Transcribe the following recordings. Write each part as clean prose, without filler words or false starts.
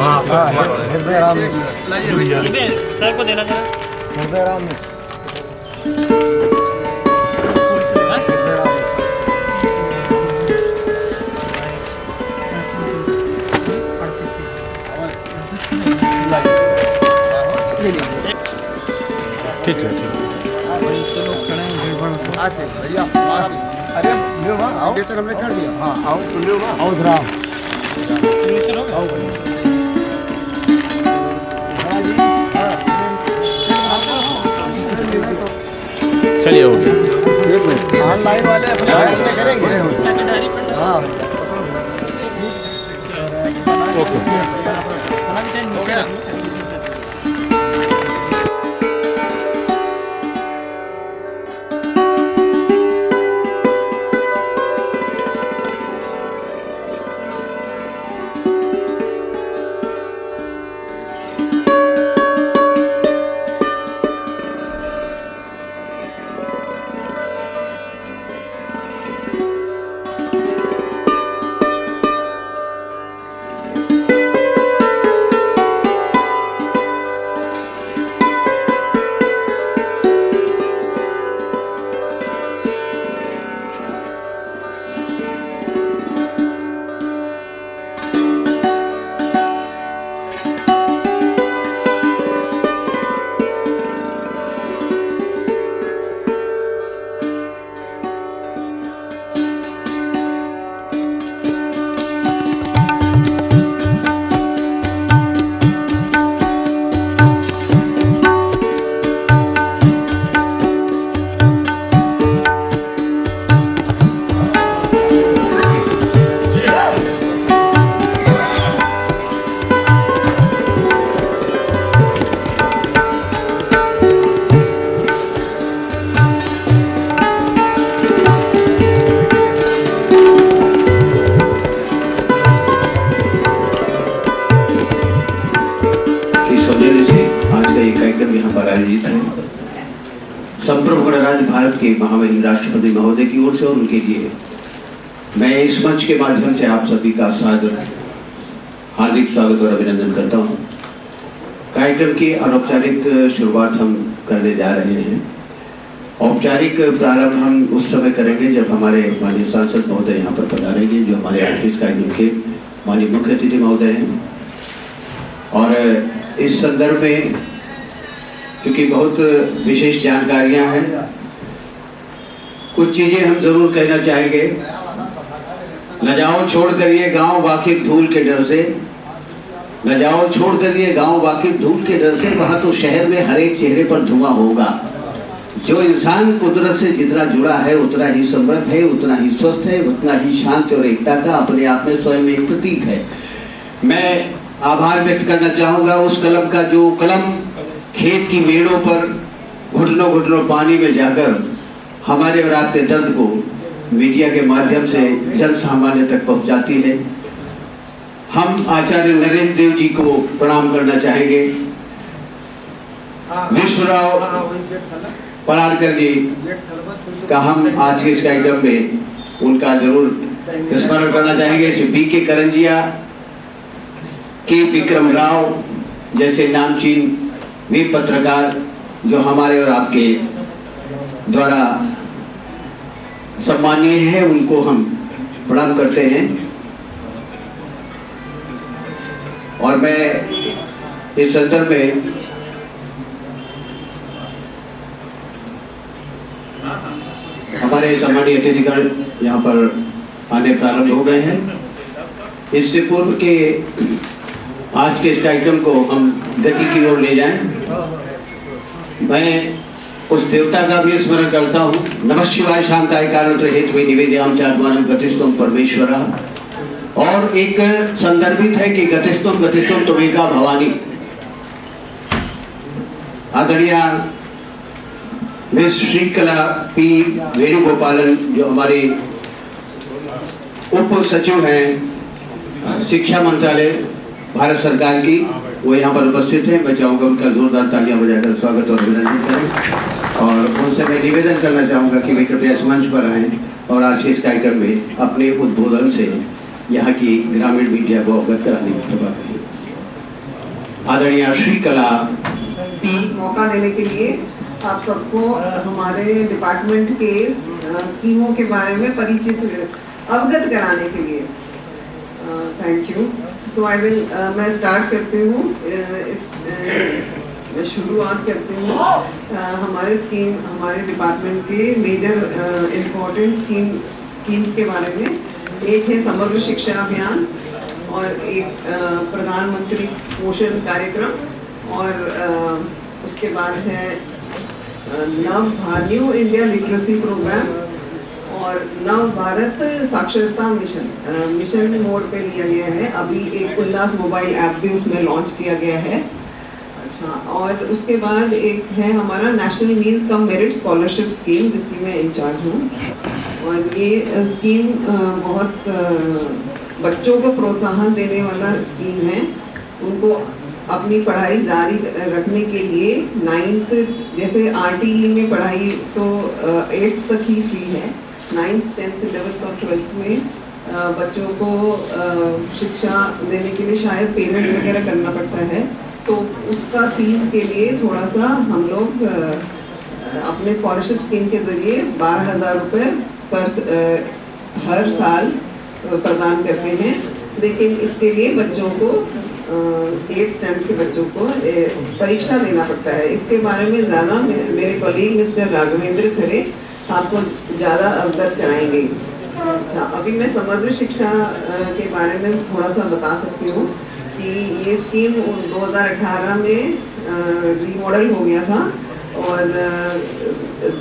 हृदय राम सर को देना जरा। हृदय राम ठीक है, ठीक तो लोग खड़े हैं भीड़ भाड़ से। से भैया हमारा भी अरे लियो ना आओ बेचन हमने कर दिया हाँ आओ तो लियो ना आओ जरा सिग्नेचर हो गया? आओ चलिए, हो गया। एक मिनट ऑनलाइन वाले अपने साइड में करेंगे हाँ ओके। हो गया संप्रभु गणराज्य भारत के महामहिम राष्ट्रपति महोदय की ओर से और उनके लिए मैं इस मंच के माध्यम से आप सभी का हार्दिक स्वागत और अभिनंदन करता हूं। कार्यक्रम की अनौपचारिक शुरुआत हम करने जा रहे हैं। औपचारिक प्रारंभ हम उस समय करेंगे जब हमारे माननीय सांसद महोदय यहाँ पर पधारेंगे, जो हमारे आज इस कार्यक्रम के माननीय मुख्य अतिथि महोदय हैं। और इस संदर्भ में क्योंकि बहुत विशेष जानकारियां हैं, कुछ चीजें हम जरूर कहना चाहेंगे। न जाओ छोड़ कर ये गाँव वाकिफ धूल के डर से, न जाओ छोड़ कर ये गाँव वाकिफ धूल के डर से, वहां तो शहर में हर एक चेहरे पर धुआं होगा। जो इंसान कुदरत से जितना जुड़ा है उतना ही समृद्ध है, उतना ही स्वस्थ है, उतना ही शांति और एकता का अपने आप में स्वयं एक प्रतीक है। मैं आभार व्यक्त करना चाहूंगा उस कलम का जो कलम खेत की मेड़ों पर घुटनों घुटनों पानी में जाकर हमारे और आपके दर्द को मीडिया के माध्यम से जन सामान्य तक पहुंचाती है। हम आचार्य नरेंद्र देव जी को प्रणाम करना चाहेंगे। विश्वराव परारकर जी का हम आज के इस कार्यक्रम में उनका जरूर स्मरण करना चाहेंगे। श्री बी के करंजिया, के विक्रम राव जैसे नामचीन वे पत्रकार जो हमारे और आपके द्वारा सम्मानीय है, उनको हम प्रणाम करते हैं। और मैं इस संदर्भ में हमारे सम्मानीय अतिथिगण यहाँ पर आने प्रारंभ हो गए हैं। इससे पूर्व के आज के इस कार्यक्रम को हम गति की ओर ले जाएं, मैं उस देवता का भी स्मरण करता हूँ। नमः शिवाय शांताय कारणत्र हेतवे निवेद्याम चात्मानं गतिस्त्वं परमेश्वरः। और एक संदर्भित है कि गतिस्त्वं त्वमेका भवानी। आदरणीय मिस श्रीकला पी वेणुगोपालन जो हमारे उप सचिव हैं शिक्षा मंत्रालय भारत सरकार की, वो यहाँ पर उपस्थित है। मैं चाहूँगा उनका जोरदार तालियां बजाकर स्वागत और अभिनंदन करें। और उनसे मैं निवेदन करना चाहूँगा कि वे कृपया इस मंच पर आएँ और आज के इस कार्यक्रम में अपने उद्बोधन से यहाँ की ग्रामीण मीडिया को अवगत कराने की कृपा करें। आदरणीय श्रीकला मौका देने के लिए आप सबको हमारे डिपार्टमेंट के स्कीमों के बारे में परिचित अवगत कराने के लिए थैंक यू। तो मैं स्टार्ट करती हूँ, मैं शुरुआत करती हूँ हमारे डिपार्टमेंट के मेजर इम्पोर्टेंट स्कीम्स के बारे में। एक है समग्र शिक्षा अभियान और एक प्रधानमंत्री पोषण कार्यक्रम और उसके बाद है न्यू इंडिया लिटरेसी प्रोग्राम और नव भारत साक्षरता मिशन मोड पे लिया गया है। अभी एक उल्लास मोबाइल ऐप भी उसमें लॉन्च किया गया है। अच्छा, और उसके बाद एक है हमारा national means cum merit scholarship scheme, जिसकी मैं इंचार्ज हूँ। और ये स्कीम बहुत बच्चों को प्रोत्साहन देने वाला स्कीम है। उनको अपनी पढ़ाई जारी रखने के लिए 9th जैसे RTE में पढ़ाई तो 8th तक ही फ्री है। 9th 10th 11th और 12th में बच्चों को शिक्षा देने के लिए शायद पेमेंट वगैरह करना पड़ता है, तो उसका फीस के लिए थोड़ा सा हम लोग अपने स्कॉलरशिप स्कीम के जरिए 12,000 रुपये पर हर साल प्रदान करते हैं। लेकिन इसके लिए बच्चों को 8th स्टैंडर्ड के बच्चों को परीक्षा देना पड़ता है। इसके बारे में ज़्यादा मेरे कॉलीग मिस्टर राघवेंद्र खरे आपको ज़्यादा अवगत कराएंगे। अच्छा, अभी मैं समग्र शिक्षा के बारे में थोड़ा सा बता सकती हूँ कि ये स्कीम 2018 में रीमॉडल हो गया था और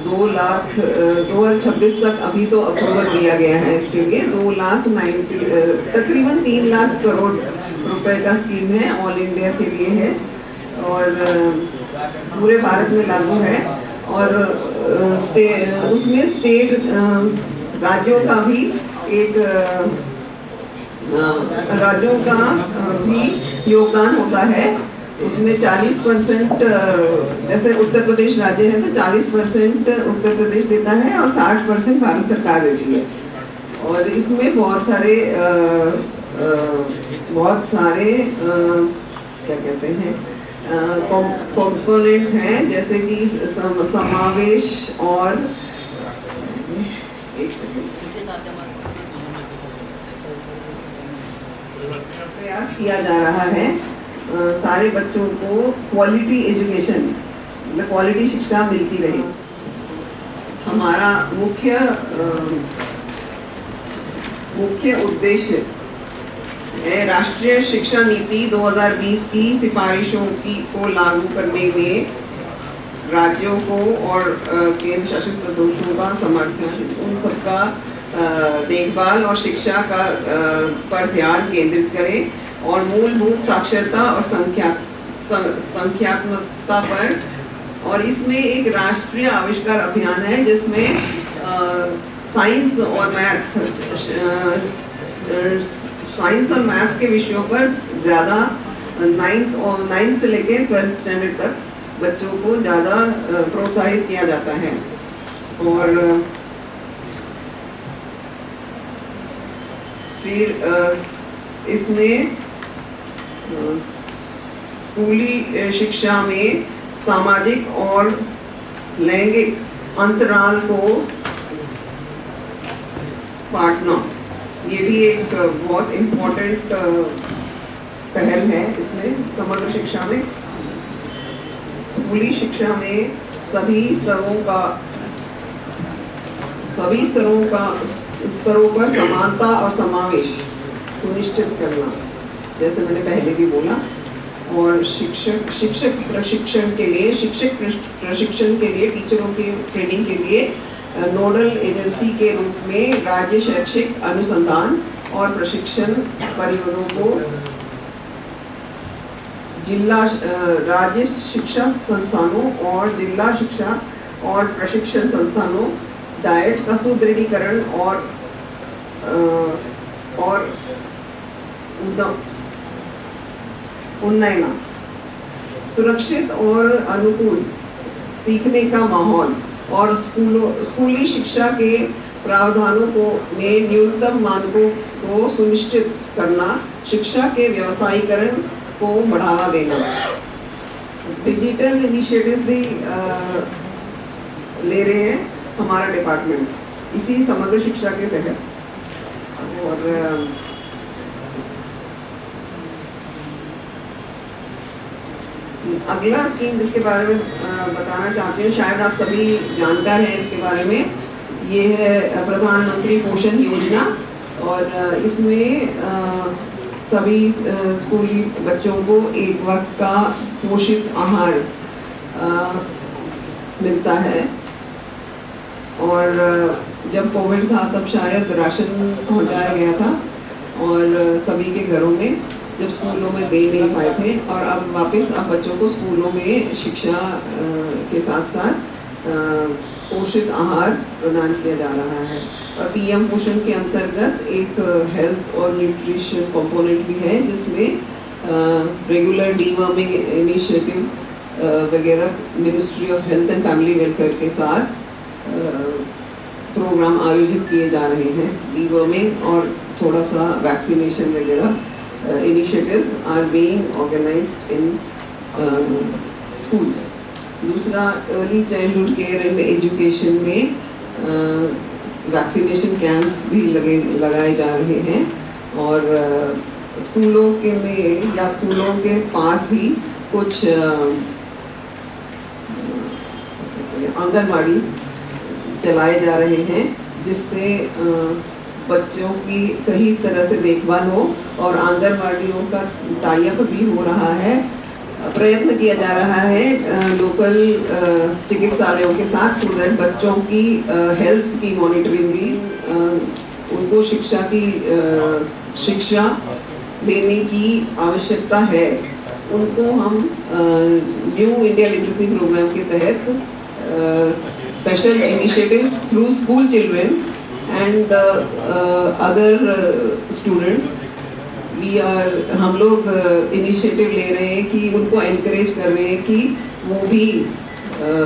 2026 तक अभी तो अप्रूवल दिया गया है इसके लिए। तकरीबन 3 लाख करोड़ रुपए का स्कीम है, ऑल इंडिया के लिए है और पूरे भारत में लागू है। और उसमें स्टेट राज्यों का भी योगदान होता है। उसमें 40% जैसे उत्तर प्रदेश राज्य है तो 40% उत्तर प्रदेश देता है और 60% भारत सरकार देती है। और इसमें बहुत सारे क्या कहते हैं कंपोनेंट्स हैं, जैसे कि समावेश और प्रयास किया जा रहा है सारे बच्चों को क्वालिटी एजुकेशन मतलब क्वालिटी शिक्षा मिलती रहे। हमारा मुख्य उद्देश्य है राष्ट्रीय शिक्षा नीति 2020 की सिफारिशों को लागू करने में राज्यों को और केंद्र शासित प्रदेशों का समर्थन, उन सबका देखभाल और शिक्षा का पर ध्यान केंद्रित करें और मूलभूत साक्षरता और संख्यात्मकता पर। और इसमें एक राष्ट्रीय आविष्कार अभियान है जिसमें साइंस और मैथ्स के विषयों पर ज़्यादा 9th से लेकर 12th स्टैंडर्ड तक बच्चों को ज़्यादा प्रोत्साहित किया जाता है। और फिर इसमें स्कूली शिक्षा में सामाजिक और लैंगिक अंतराल को बांटना, ये भी एक बहुत इम्पोर्टेंट पहल है। इसमें समग्र शिक्षा में स्कूली शिक्षा में सभी स्तरों पर समानता और समावेश सुनिश्चित करना, जैसे मैंने पहले भी बोला। और शिक्षक प्रशिक्षण के लिए टीचरों के ट्रेनिंग के लिए नोडल एजेंसी के रूप में राज्य शैक्षिक अनुसंधान और प्रशिक्षण परिषदों को राज्य शिक्षा संस्थानों और जिला शिक्षा और प्रशिक्षण संस्थानों डाइट का सुदृढ़ीकरण और उन्नयन, सुरक्षित और अनुकूल सीखने का माहौल और स्कूली शिक्षा के प्रावधानों में न्यूनतम मानकों को सुनिश्चित करना, शिक्षा के व्यवसायीकरण को बढ़ावा देना। डिजिटल इनिशिएटिव्स भी ले रहे हैं हमारा डिपार्टमेंट इसी समग्र शिक्षा के तहत। और अगला स्कीम जिसके बारे में बताना चाहती हूँ, शायद आप सभी जानकार हैं इसके बारे में, ये है प्रधानमंत्री पोषण योजना। और इसमें सभी स्कूली बच्चों को एक वक्त का पोषित आहार मिलता है। और जब कोविड था तब शायद राशन पहुंचाया गया था और सभी के घरों में, जब स्कूलों में दे नहीं पाए थे। और अब वापस अब बच्चों को स्कूलों में शिक्षा के साथ साथ पोषित आहार प्रदान किया जा रहा है। और पीएम पोषण के अंतर्गत एक हेल्थ और न्यूट्रिशन कंपोनेंट भी है, जिसमें रेगुलर डीवर्मिंग इनिशिएटिव वगैरह ministry of health and family welfare के साथ प्रोग्राम आयोजित किए जा रहे हैं। डीवर्मिंग और थोड़ा सा वैक्सीनेशन वगैरह initiative are being organized in schools. दूसरा, early childhood care and education में वैक्सीनेशन कैंप्स भी लगाए जा रहे हैं। और स्कूलों के में या स्कूलों के पास ही कुछ आंगनवाड़ी चलाए जा रहे हैं, जिससे बच्चों की सही तरह से देखभाल हो। और आंगनवाड़ियों का टाई अप भी हो रहा है, प्रयत्न किया जा रहा है लोकल चिकित्सालयों के साथ, सो दैट बच्चों की हेल्थ की मॉनिटरिंग भी, उनको शिक्षा लेने की आवश्यकता है। उनको हम न्यू इंडिया लिटरेसी प्रोग्राम के तहत special initiatives through school children and other students हम लोग इनिशिएटिव ले रहे हैं कि उनको एनकरेज कर रहे हैं कि वो भी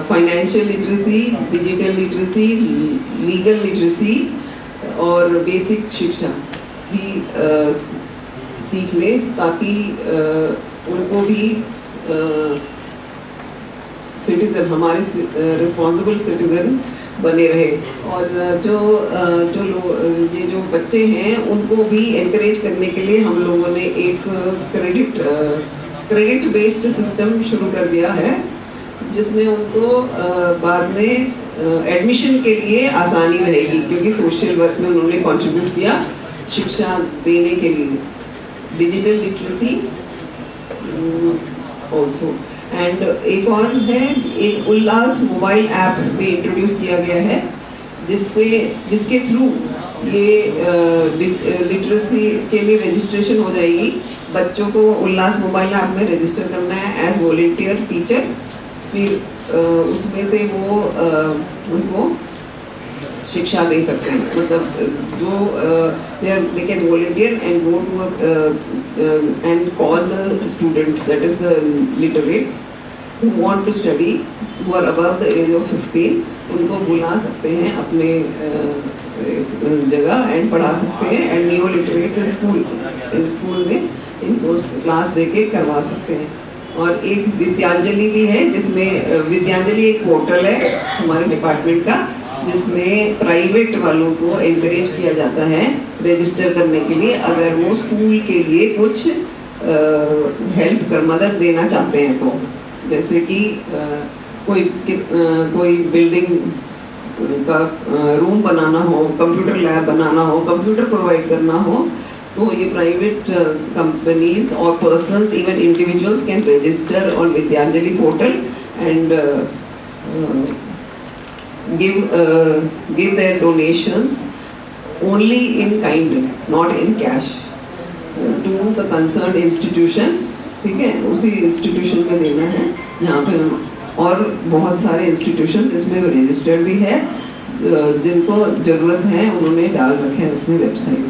financial literacy, digital literacy, legal literacy और बेसिक शिक्षा भी सीख ले, ताकि उनको भी सिटीजन, हमारे रिस्पॉन्सिबल सिटीजन बने रहे। और जो बच्चे हैं उनको भी एनकरेज करने के लिए हम लोगों ने एक क्रेडिट बेस्ड सिस्टम शुरू कर दिया है, जिसमें उनको बाद में एडमिशन के लिए आसानी रहेगी, क्योंकि सोशल वर्क में उन्होंने कंट्रीब्यूट किया शिक्षा देने के लिए। Digital literacy also. एंड एक और है, एक उल्लास मोबाइल ऐप भी इंट्रोड्यूस किया गया है, जिसके थ्रू ये लिटरेसी के लिए रजिस्ट्रेशन हो जाएगी। बच्चों को उल्लास मोबाइल ऐप में रजिस्टर करना है एज वॉलंटियर टीचर, फिर उसमें से वो उनको शिक्षा दे सकते हैं। मतलब जो they can volunteer and go to and call the student, that is the literates who want to study, who are above the age of 15, उनको बुला सकते हैं अपने जगह एंड पढ़ा सकते हैं। And new literates in school में इनको क्लास देके करवा सकते हैं। और एक विद्यांजलि भी है, जिसमें विद्यांजलि एक पोर्टल है हमारे डिपार्टमेंट का, जिसमें प्राइवेट वालों को एनकरेज किया जाता है रजिस्टर करने के लिए, अगर वो स्कूल के लिए कुछ हेल्प कर मदद देना चाहते हैं। तो जैसे कि कोई बिल्डिंग का रूम बनाना हो, कंप्यूटर लैब बनाना हो, कंप्यूटर प्रोवाइड करना हो, तो ये प्राइवेट कंपनीज और personals, even individuals can register on Vidyanjali portal and give their donations only in kind, not in cash, to the concerned institution। ठीक है, उसी इंस्टीट्यूशन में देना है यहाँ पे। और बहुत सारे इंस्टीट्यूशंस इसमें रजिस्टर्ड भी है, जिनको ज़रूरत है उन्होंने डाल रखे हैं उसमें वेबसाइट।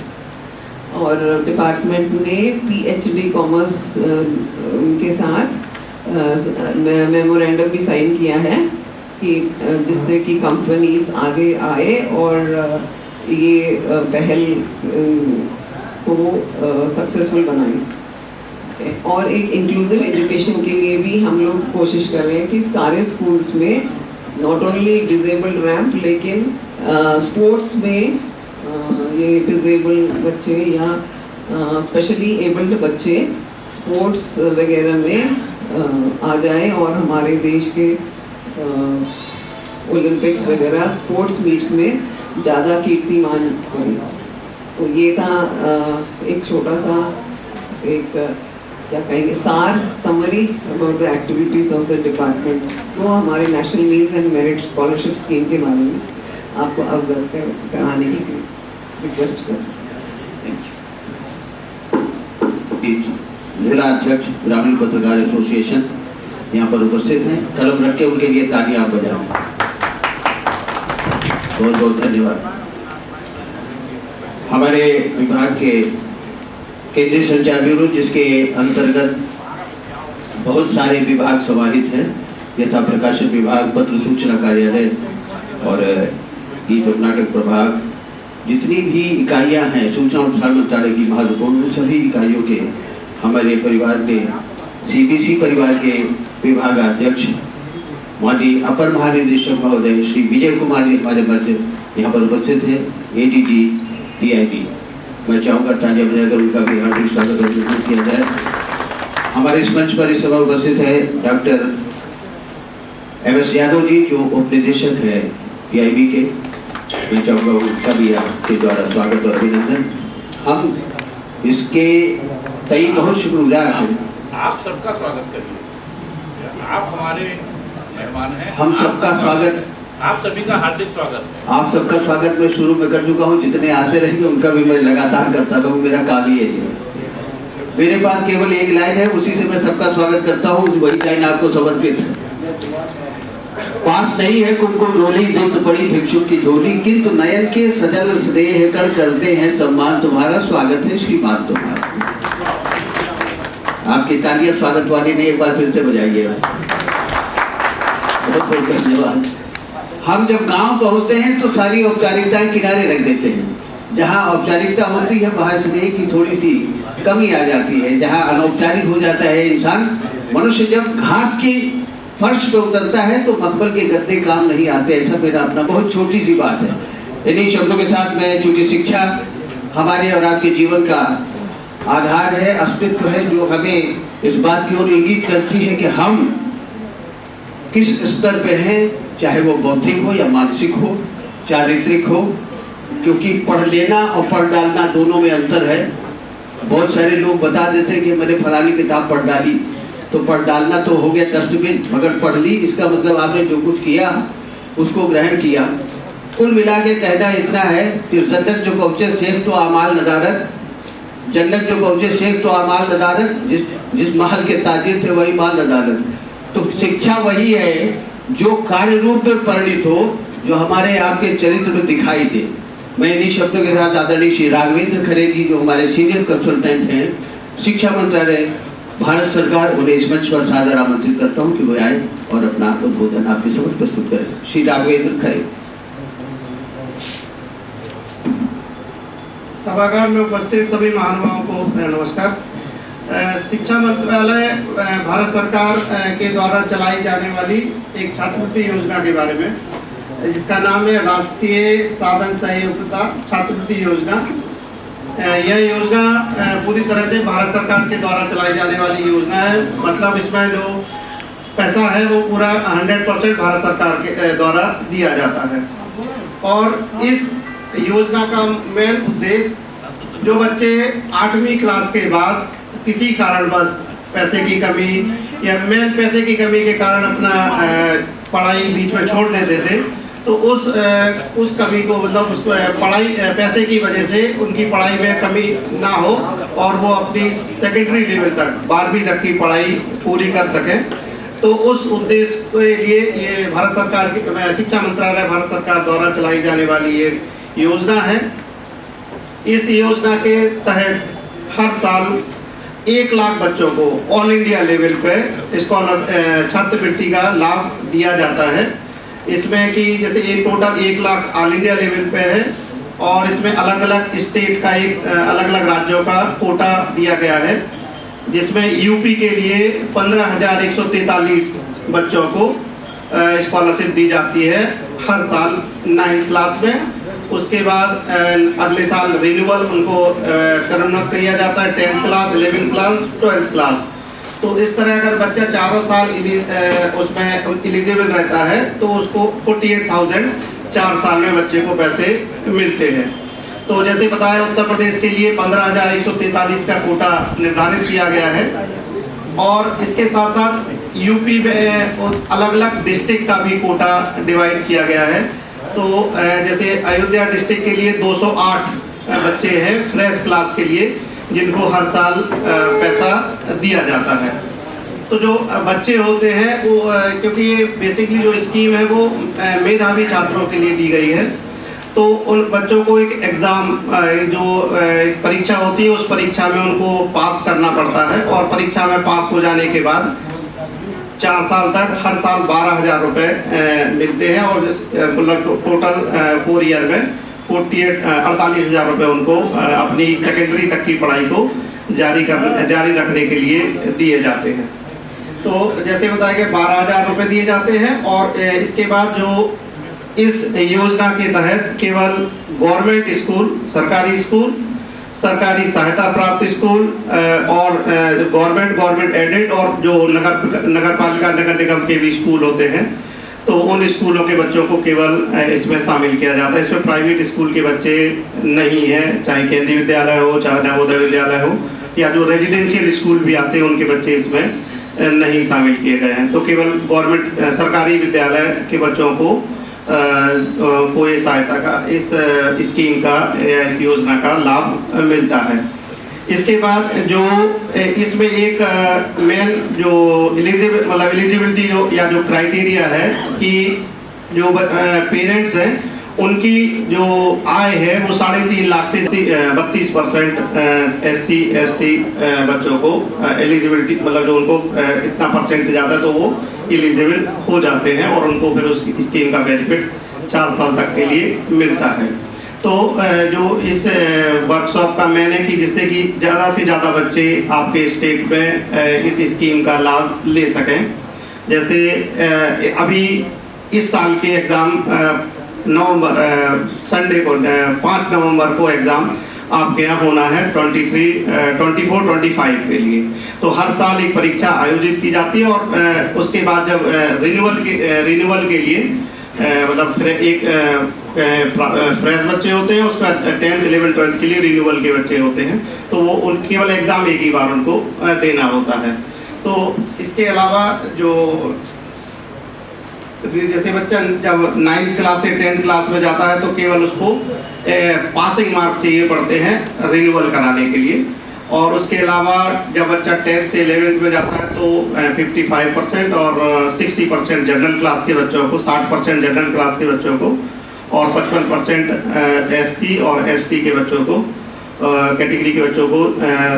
और डिपार्टमेंट ने PhD कॉमर्स के साथ मेमोरेंडम भी साइन किया है, कि जिससे कि कंपनीज आगे आए और ये पहल को सक्सेसफुल बनाए। और एक इंक्लूसिव एजुकेशन के लिए भी हम लोग कोशिश कर रहे हैं कि सारे स्कूल्स में नॉट ओनली डिजेबल्ड रैंप लेकिन स्पोर्ट्स में ये डिजेबल्ड बच्चे या स्पेशली एबल्ड बच्चे स्पोर्ट्स वगैरह में आ जाए और हमारे देश के ओलंपिक्स वगैरह स्पोर्ट्स मीट्स में ज़्यादा कीर्तिमान करें। तो ये था एक छोटा सा एक क्या कहेंगे summary about the activities of the department. वो हमारे national means and merit scholarship scheme के बारे में आपको अवगत कराने की रिक्वेस्ट कर। जिला अध्यक्ष ग्रामीण पत्रकार एसोसिएशन यहाँ पर उपस्थित हैं, कलम रख के उनके लिए ताली आप बजाएं। बहुत बहुत धन्यवाद। हमारे विभाग के केंद्रीय संचार ब्यूरो जिसके अंतर्गत बहुत सारे विभाग समाहित हैं, यथा प्रकाशन विभाग, पत्र सूचना कार्यालय और गीत और नाटक प्रभाग, जितनी भी इकाइयां हैं सूचना और प्रसारण मंत्रालय की महत्वपूर्ण, सभी इकाइयों के हमारे परिवार के सीबीसी परिवार के विभागाध्यक्ष माननीय अपर महानिदेशक महोदय श्री विजय कुमार जी हमारे मध्य यहाँ पर उपस्थित हैं। एडीजी टीआईबी, मैं चाहूँगा तालियां बजाकर उनका भी हार्दिक स्वागत और किया जाए। हमारे इस मंच पर इस समय उपस्थित है डॉक्टर MS यादव जी जो उप निदेशक है टीआईबी के, मैं चाहूँगा उनका भी आपके द्वारा स्वागत और अभिनंदन। हम इसके कई बहुत शुक्रगुजार हैं। आप सबका स्वागत करिए, आप हमारे मेहमान हैं। हम सबका स्वागत, आप सभी का हार्दिक स्वागत है। आप सबका स्वागत मैं शुरू में कर चुका हूँ, जितने आते रहेंगे उनका भी मैं लगातार करता रहूँ, मेरा काम ही है। मेरे पास केवल एक लाइन है, उसी से मैं सबका स्वागत करता हूँ, वही लाइन आपको समर्पित है। पास नहीं है कुमकुम रोली, दुख पड़ी भिक्षु की झोली, किंतु नयन के सजल स्नेह कर करते हैं सम्मान तुम्हारा, स्वागत है श्रीमान तुम्हारा। आपकी तालियां स्वागत वाली ने एक बार फिर से बजाइए। बहुत बहुत धन्यवाद। हम जब गांव पहुंचते हैं तो सारी औपचारिकताएं किनारे रख देते हैं। जहां औपचारिकता होती है वहां स्नेह की थोड़ी सी कमी आ जाती है। जहां अनौपचारिक हो जाता है इंसान, मनुष्य जब घास की फर्श पे उतरता है तो मखमल के गद्दे काम नहीं आते। ऐसा मेरा अपना बहुत छोटी सी बात है। इन्हीं शब्दों के साथ मैं, चूंकि शिक्षा हमारे और आपके जीवन का आधार है, अस्तित्व है, जो हमें इस बात की ओर इंगित करती है कि हम किस स्तर पे हैं, चाहे वो बौद्धिक हो या मानसिक हो, चारित्रिक हो, क्योंकि पढ़ लेना और पढ़ डालना दोनों में अंतर है। बहुत सारे लोग बता देते हैं कि मैंने फलानी किताब पढ़ डाली, तो पढ़ डालना तो हो गया डस्टबिन, मगर पढ़ ली इसका मतलब आपने जो कुछ किया उसको ग्रहण किया। कुल मिला के कहना इतना है कि जन्नत जो पहुँचे शेख तो आमाल नदारत, जन्नत जो पहुँचे शेख तो आमाल नदारत, जिस महल के ताजिर थे वही माल नदारत। तो शिक्षा वही है जो कार्य रूप में परिणित हो, जो हमारे आपके चरित्र में दिखाई दे। मैं इन्हीं शब्दों के साथ आदरणीय श्री राघवेंद्र खरे जी जो हमारे सीनियर कंसल्टेंट हैं शिक्षा मंत्रालय भारत सरकार, उन्हें इस मंच पर सादर आमंत्रित करता हूं कि वो आए और अपना उद्बोधन आपके समक्ष प्रस्तुत करें। श्री राघवेंद्र खरे। सभागार में उपस्थित सभी महानुभावों को नमस्कार। शिक्षा मंत्रालय भारत सरकार के द्वारा चलाई जाने वाली एक छात्रवृत्ति योजना के बारे में, जिसका नाम है राष्ट्रीय साधन सहयोगिता छात्रवृत्ति योजना। यह योजना पूरी तरह से भारत सरकार के द्वारा चलाई जाने वाली योजना है। मतलब इसमें जो पैसा है वो पूरा 100% भारत सरकार के द्वारा दिया जाता है। और इस योजना का मेन उद्देश्य जो बच्चे 8वीं क्लास के बाद किसी कारणवश पैसे की कमी या मेन पैसे की कमी के कारण अपना पढ़ाई बीच में छोड़ देते थे, तो उस कमी को, मतलब उस पढ़ाई पैसे की वजह से उनकी पढ़ाई में कमी ना हो और वो अपनी सेकेंडरी लेवल तक 12वीं तक की पढ़ाई पूरी कर सकें। तो उस उद्देश्य के लिए ये भारत सरकार की शिक्षा मंत्रालय भारत सरकार द्वारा चलाई जाने वाली ये योजना है। इस योजना के तहत हर साल 1 लाख बच्चों को ऑल इंडिया लेवल पे स्कॉलर छात्रवृत्ति का लाभ दिया जाता है। इसमें कि जैसे एक total 1 lakh all India level पे है और इसमें अलग अलग स्टेट का अलग अलग राज्यों का कोटा दिया गया है। जिसमें यूपी के लिए 15,143 बच्चों को स्कॉलरशिप दी जाती है हर साल 9th क्लास में। उसके बाद अगले साल रिन्यूअल उनको क्रमोन्नत किया जाता है 10th class, 11th class, 12th class. तो इस तरह अगर बच्चा चारों साल उसमें एलिजिबल रहता है तो उसको 48,000 4 साल में बच्चे को पैसे मिलते हैं। तो जैसे बताया उत्तर प्रदेश के लिए 15,143 का कोटा निर्धारित किया गया है और इसके साथ साथ यूपी में अलग अलग डिस्ट्रिक्ट का भी कोटा डिवाइड किया गया है। तो जैसे अयोध्या डिस्ट्रिक्ट के लिए 208 बच्चे हैं फ्रेश क्लास के लिए, जिनको हर साल पैसा दिया जाता है। तो जो बच्चे होते हैं वो क्योंकि ये बेसिकली जो स्कीम है वो मेधावी छात्रों के लिए दी गई है, तो उन बच्चों को एक एग्ज़ाम जो परीक्षा होती है उस परीक्षा में उनको पास करना पड़ता है और परीक्षा में पास हो जाने के बाद 4 साल तक हर साल 12,000 रुपये मिलते हैं और टोटल 4 ईयर में 48,000 रुपये उनको अपनी सेकेंडरी तक की पढ़ाई को जारी रखने के लिए दिए जाते हैं। तो जैसे बताया कि 12,000 रुपये दिए जाते हैं और इसके बाद जो इस योजना के तहत केवल गवर्नमेंट स्कूल, सरकारी सहायता प्राप्त स्कूल और गवर्नमेंट एडेड और जो नगर पालिका नगर निगम के भी स्कूल होते हैं तो उन स्कूलों के बच्चों को केवल इसमें शामिल किया जाता है। इसमें प्राइवेट स्कूल के बच्चे नहीं हैं, चाहे केंद्रीय विद्यालय हो, चाहे नवोदय विद्यालय हो या जो रेजिडेंशियल स्कूल भी आते हैं उनके बच्चे इसमें नहीं शामिल किए गए हैं। तो केवल गवर्नमेंट सरकारी विद्यालय के बच्चों को कोई सहायता का इस स्कीम का या इस योजना का लाभ मिलता है। इसके बाद जो इसमें एक मेन जो एलिजिबिलिटी जो या जो क्राइटेरिया है कि जो पेरेंट्स हैं उनकी जो आय है वो 3.5 लाख से 32% SC ST बच्चों को एलिजिबिलिटी जो उनको इतना परसेंट ज़्यादा तो वो एलिजिबल हो जाते हैं और उनको फिर उस स्कीम का बेनिफिट 4 साल तक के लिए मिलता है। तो जो इस वर्कशॉप का मैंने कि जिससे कि ज़्यादा से ज़्यादा बच्चे आपके स्टेट में इस स्कीम का लाभ ले सकें। जैसे अभी इस साल के एग्ज़ाम संडे को 5 नवंबर को एग्ज़ाम आपके यहाँ होना है 24-25 के लिए। तो हर साल एक परीक्षा आयोजित की जाती है और उसके बाद जब रिन्यूअल के लिए मतलब एक फ्रेश बच्चे होते हैं, उसका 10th 11th 12th के लिए रिन्यूअल के बच्चे होते हैं, तो वो केवल एग्ज़ाम एक ही बार उनको देना होता है। तो इसके अलावा जो जैसे बच्चा जब 9th क्लास से 10th क्लास में जाता है तो केवल उसको पासिंग मार्क चाहिए पड़ते हैं रिन्यूअल कराने के लिए। और उसके अलावा जब बच्चा 10th से 11th में जाता है तो 55% और 60% जनरल क्लास के बच्चों को, 60% जनरल क्लास के बच्चों को और 55% SC और ST के बच्चों को कैटेगरी के बच्चों को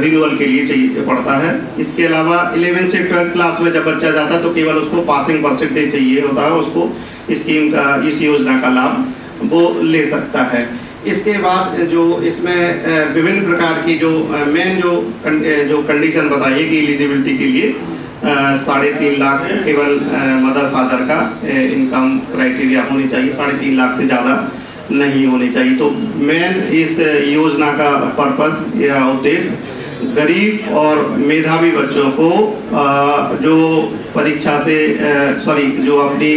रिन्यूअल के लिए चाहिए पड़ता है। इसके अलावा 11th से 12th क्लास में जब बच्चा जाता है तो केवल उसको पासिंग परसेंटेज चाहिए होता है, उसको स्कीम का इस योजना का लाभ वो ले सकता है। इसके बाद जो इसमें विभिन्न प्रकार की जो मेन जो कंडीशन बताइए कि एलिजिबिलिटी के लिए 3.5 लाख केवल मदर फादर का इनकम क्राइटेरिया होनी चाहिए, 3.5 लाख से ज़्यादा नहीं होनी चाहिए। तो मेन इस योजना का पर्पस या उद्देश्य गरीब और मेधावी बच्चों को जो परीक्षा से जो अपनी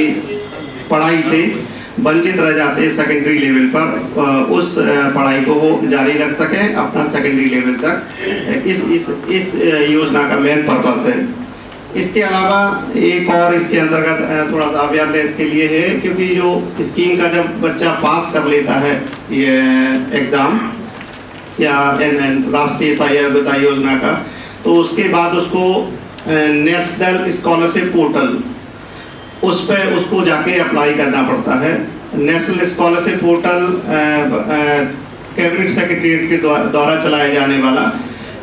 पढ़ाई से वंचित रह जाते हैं सेकेंडरी लेवल पर, उस पढ़ाई को वो जारी रख सकें अपना सेकेंडरी लेवल तक। इस योजना का मेन पर्पस है। इसके अलावा एक और इसके अंतर्गत थोड़ा सा अवेयरनेस के लिए है, क्योंकि जो स्कीम का जब बच्चा पास कर लेता है ये एग्ज़ाम या राष्ट्रीय सहायता योजना का, तो उसके बाद उसको नेशनल स्कॉलरशिप पोर्टल उस पर उसको जाके अप्लाई करना पड़ता है। National scholarship portal cabinet secretariat के द्वारा चलाया जाने वाला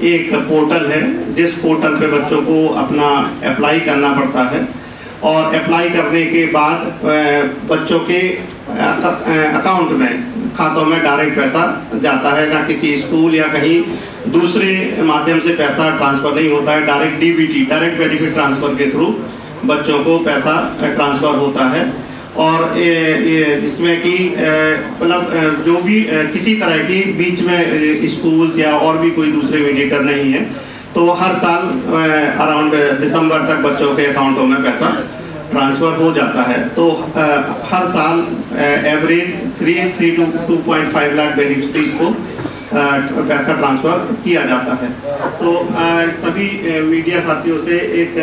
एक पोर्टल है, जिस पोर्टल पे बच्चों को अपना अप्लाई करना पड़ता है और अप्लाई करने के बाद बच्चों के अकाउंट में, खातों में डायरेक्ट पैसा जाता है, ना किसी स्कूल या कहीं दूसरे माध्यम से पैसा ट्रांसफ़र नहीं होता है। Direct DBT, direct benefit transfer के थ्रू बच्चों को पैसा ट्रांसफ़र होता है। और ये जिसमें कि मतलब जो भी किसी तरह की बीच में स्कूल्स या और भी कोई दूसरे मीडिएटर नहीं है, तो हर साल अराउंड दिसंबर तक बच्चों के अकाउंटों में पैसा ट्रांसफ़र हो जाता है। तो हर साल एवरेज 3 to 2.5 लाख बेनिफिशरीज को पैसा ट्रांसफ़र किया जाता है। तो सभी मीडिया साथियों से एक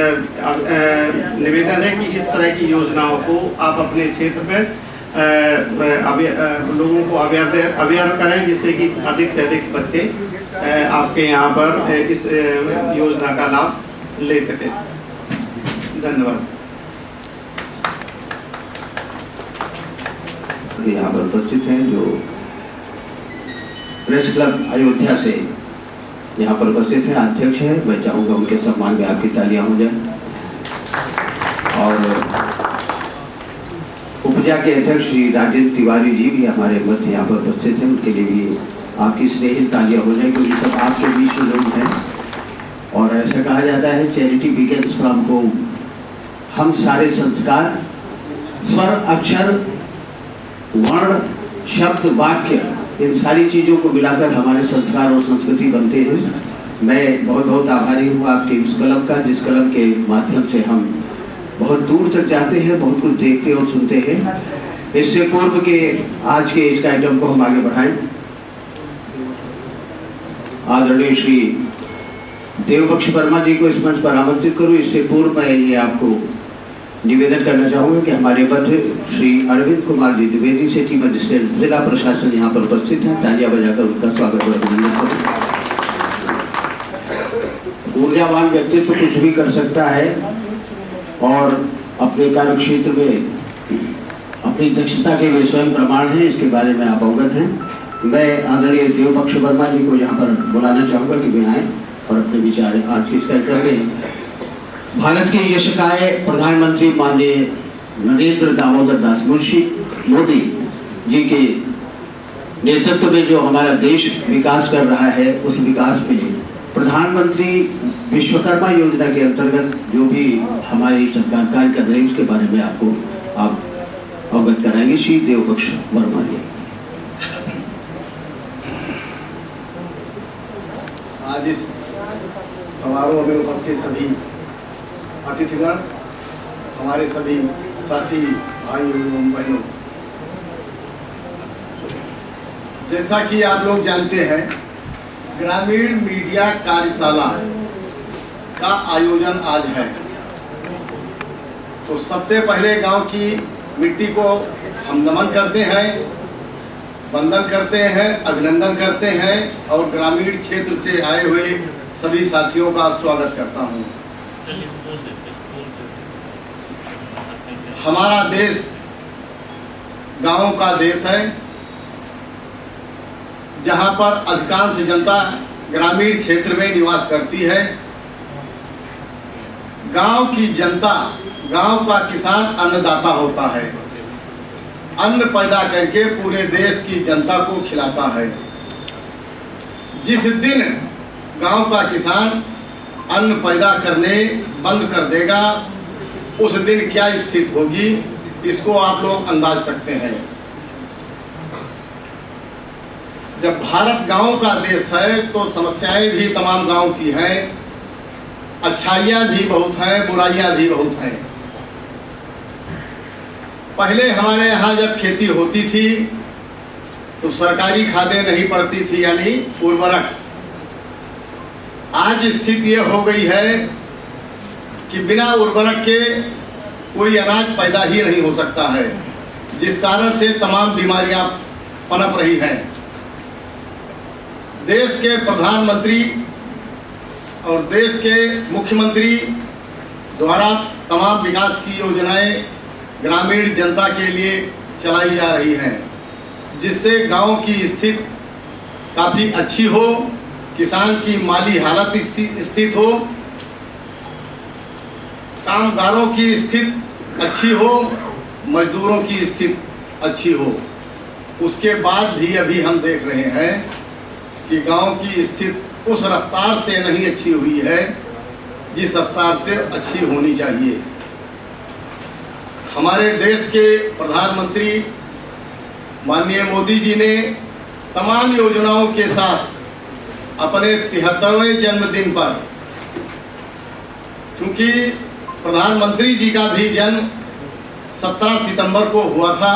निवेदन है कि इस तरह की योजनाओं को आप अपने क्षेत्र में लोगों को अवेयर करें, जिससे कि अधिक से अधिक बच्चे आपके यहाँ पर इस योजना का लाभ ले सकें। धन्यवाद। यहाँ पर उपस्थित हैं जो प्रेस क्लब अयोध्या से यहाँ पर उपस्थित हैं, अध्यक्ष हैं, मैं चाहूँगा उनके सम्मान में आपकी तालियां हो जाए। और उपजा के अध्यक्ष श्री राजेंद्र तिवारी जी भी हमारे मध्य यहाँ पर उपस्थित हैं, उनके लिए भी आपकी स्नेहित तालियां हो जाए, क्योंकि सब आपके बीच में लोग हैं। और ऐसा कहा जाता है चैरिटी बिगिंस फ्रॉम होम। हम सारे संस्कार, स्वर, अक्षर, वर्ण, शब्द, वाक्य, इन सारी चीज़ों को मिलाकर हमारे संस्कार और संस्कृति बनते हैं। मैं बहुत बहुत आभारी हूँ आपके इस कलम का, जिस कलम के माध्यम से हम बहुत दूर तक जाते हैं, बहुत कुछ देखते और सुनते हैं। इससे पूर्व के आज के इस कार्यक्रम को हम आगे बढ़ाएं। आदरणीय श्री देवबख्श वर्मा जी को इस मंच पर आमंत्रित करूँ। इससे पूर्व मैं ये आपको निवेदन करना चाहूँगा कि हमारे मध्य श्री अरविंद कुमार जी द्विवेदी सिटी मजिस्ट्रेट जिला प्रशासन यहाँ पर उपस्थित हैं। तालियां बजाकर उनका स्वागत और अभिनंदन करें। ऊर्जावान व्यक्तित्व कुछ भी कर सकता है और अपने कार्य क्षेत्र में अपनी दक्षता के लिए स्वयं प्रमाण है, इसके बारे में आप अवगत हैं। मैं आदरणीय देवबख्श वर्मा जी को यहाँ पर बुलाना चाहूँगा कि वे आएँ और अपने विचार आज के इस कार्यक्रम में भारत के यशकाय प्रधानमंत्री माननीय नरेंद्र दामोदर दास मोदी जी के नेतृत्व में जो हमारा देश विकास कर रहा है, उस विकास में प्रधानमंत्री विश्वकर्मा योजना के अंतर्गत जो भी हमारी सरकार कार्य कर रही है, उसके बारे में आपको आप अवगत कराएंगे। श्री देवबख्श वर्मा जी। आज इस समारोह में उपस्थित सभी अतिथिगण, हमारे सभी साथी भाई एवं बहनों, जैसा कि आप लोग जानते हैं, ग्रामीण मीडिया कार्यशाला का आयोजन आज है। तो सबसे पहले गांव की मिट्टी को हम नमन करते हैं, वंदन करते हैं, अभिनंदन करते हैं और ग्रामीण क्षेत्र से आए हुए सभी साथियों का स्वागत करता हूं। हमारा देश गांवों का देश है, जहां पर अधिकांश जनता ग्रामीण क्षेत्र में निवास करती है। गांव की जनता, गांव का किसान अन्नदाता होता है, अन्न पैदा करके पूरे देश की जनता को खिलाता है। जिस दिन गांव का किसान अन्न पैदा करने बंद कर देगा, उस दिन क्या स्थिति होगी, इसको आप लोग अंदाज सकते हैं। जब भारत गांव का देश है तो समस्याएं भी तमाम गांव की हैं, अच्छाइयां भी बहुत हैं, बुराइयां भी बहुत हैं। पहले हमारे यहाँ जब खेती होती थी तो सरकारी खादें नहीं पड़ती थी, यानी उर्वरक। आज स्थिति ये हो गई है कि बिना उर्वरक के कोई अनाज पैदा ही नहीं हो सकता है, जिस कारण से तमाम बीमारियां पनप रही हैं। देश के प्रधानमंत्री और देश के मुख्यमंत्री द्वारा तमाम विकास की योजनाएं ग्रामीण जनता के लिए चलाई जा रही हैं, जिससे गांव की स्थिति काफ़ी अच्छी हो, किसान की माली हालत स्थित हो, कामगारों की स्थिति अच्छी हो, मजदूरों की स्थिति अच्छी हो। उसके बाद भी अभी हम देख रहे हैं कि गांव की स्थिति उस रफ्तार से नहीं अच्छी हुई है जिस रफ्तार से अच्छी होनी चाहिए। हमारे देश के प्रधानमंत्री माननीय मोदी जी ने तमाम योजनाओं के साथ अपने 73वें जन्मदिन पर, क्योंकि प्रधानमंत्री जी का भी जन्म 17 सितंबर को हुआ था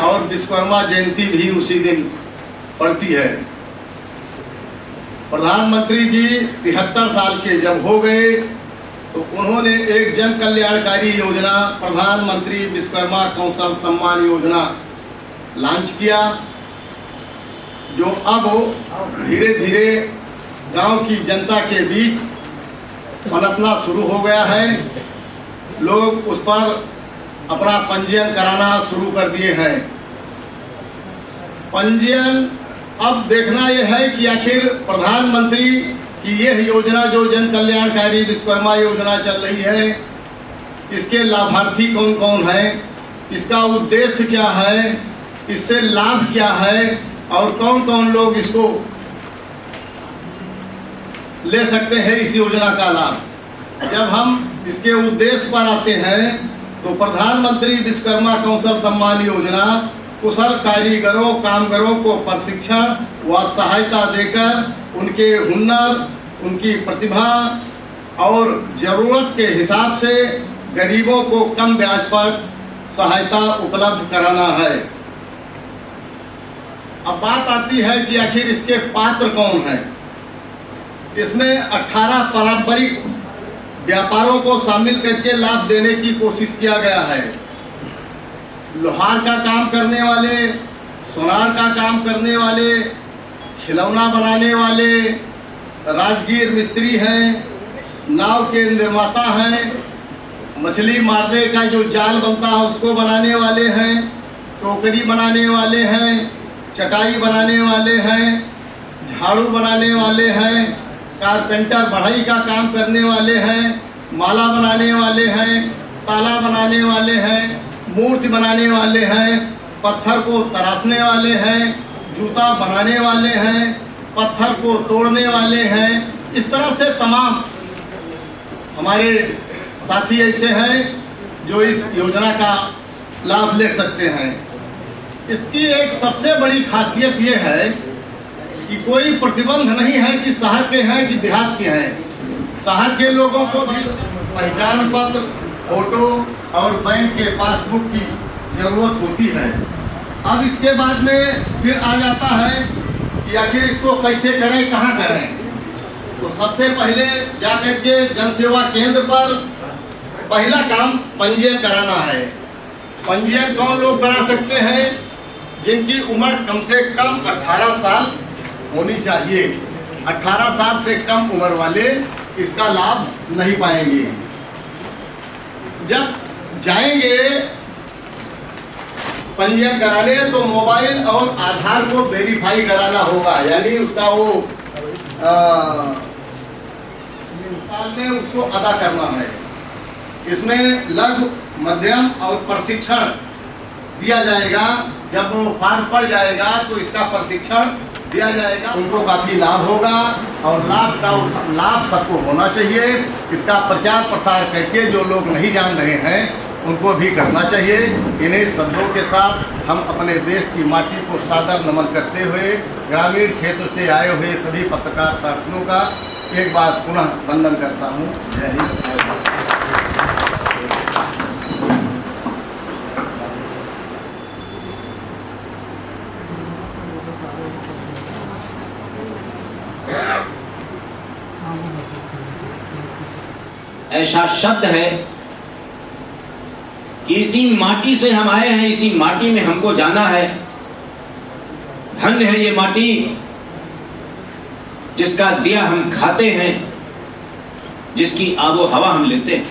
और विश्वकर्मा जयंती भी उसी दिन पड़ती है। प्रधानमंत्री जी 73 साल के जब हो गए तो उन्होंने एक जन कल्याणकारी योजना प्रधानमंत्री विश्वकर्मा कौशल सम्मान योजना लॉन्च किया, जो अब धीरे धीरे गांव की जनता के बीच पनपना शुरू हो गया है। लोग उस पर अपना पंजीयन कराना शुरू कर दिए हैं। पंजीयन अब देखना यह है कि आखिर प्रधानमंत्री की यह योजना जो जन कल्याणकारी विश्वकर्मा योजना चल रही है, इसके लाभार्थी कौन कौन है, इसका उद्देश्य क्या है, इससे लाभ क्या है और कौन कौन लोग इसको ले सकते हैं इस योजना का लाभ। जब हम इसके उद्देश्य पर आते हैं तो प्रधानमंत्री विश्वकर्मा कौशल सम्मान योजना कुशल कारीगरों कामगारों को प्रशिक्षण व सहायता देकर उनके हुनर, उनकी प्रतिभा और ज़रूरत के हिसाब से गरीबों को कम ब्याज पर सहायता उपलब्ध कराना है। अब बात आती है कि आखिर इसके पात्र कौन हैं। इसमें 18 पारंपरिक व्यापारों को शामिल करके लाभ देने की कोशिश किया गया है। लोहार का काम करने वाले, सोनार का काम करने वाले, खिलौना बनाने वाले, राजगीर मिस्त्री हैं, नाव के निर्माता हैं, मछली मारने का जो जाल बनता है उसको बनाने वाले हैं, टोकरी बनाने वाले हैं, चटाई बनाने वाले हैं, झाड़ू बनाने वाले हैं, कारपेंटर बढ़ई का काम करने वाले हैं, माला बनाने वाले हैं, ताला बनाने वाले हैं, मूर्ति बनाने वाले हैं, पत्थर को तराशने वाले हैं, जूता बनाने वाले हैं, पत्थर को तोड़ने वाले हैं। इस तरह से तमाम हमारे साथी ऐसे हैं जो इस योजना का लाभ ले सकते हैं। इसकी एक सबसे बड़ी खासियत ये है कि कोई प्रतिबंध नहीं है कि शहर के हैं कि देहात के हैं। शहर के लोगों को भी पहचान पत्र, फोटो और बैंक के पासबुक की ज़रूरत होती है। अब इसके बाद में फिर आ जाता है कि आखिर इसको कैसे करें, कहाँ करें। तो सबसे पहले जाकर के जन सेवा केंद्र पर पहला काम पंजीयन कराना है। पंजीयन कौन लोग करा सकते हैं? जिनकी उम्र कम से कम 18 साल होनी चाहिए। 18 साल से कम उम्र वाले इसका लाभ नहीं पाएंगे। जब जाएंगे पंजीयन कराने तो मोबाइल और आधार को वेरीफाई कराना होगा, यानी उसका वो साल में उसको अदा करना है। इसमें लघु, मध्यम और प्रशिक्षण दिया जाएगा। जब वो फॉर्म पड़ जाएगा तो इसका प्रशिक्षण दिया जाएगा, उनको काफ़ी लाभ होगा और लाभ सबको होना चाहिए। इसका प्रचार प्रसार करके जो लोग नहीं जान रहे हैं उनको भी करना चाहिए। इन्हीं शब्दों के साथ हम अपने देश की माटी को सादर नमन करते हुए ग्रामीण क्षेत्र से आए हुए सभी पत्रकार साथियों का एक बार पुनः वंदन करता हूँ। जय हिंद। ऐसा शब्द है कि इसी माटी से हम आए हैं, इसी माटी में हमको जाना है। धन्य है ये माटी जिसका दिया हम खाते हैं, जिसकी आबो हवा हम लेते हैं।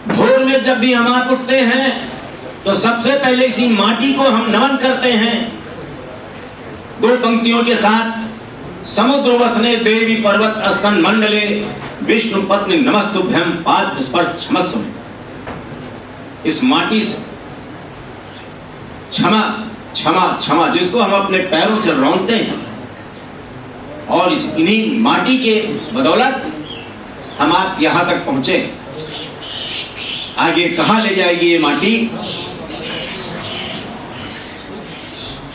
भोर में जब भी हम आप उठते हैं तो सबसे पहले इसी माटी को हम नमन करते हैं। दो पंक्तियों के साथ, समुद्र वसने देवी पर्वत स्तन मंडले विष्णु पत्नी नमस्तुभ्यं पाद स्पर्श क्षमस्व। इस माटी से क्षमा क्षमा क्षमा जिसको हम अपने पैरों से रौंदते हैं, और इन्हीं माटी के बदौलत हम आप यहां तक पहुंचे। आगे कहां ले जाएगी ये माटी,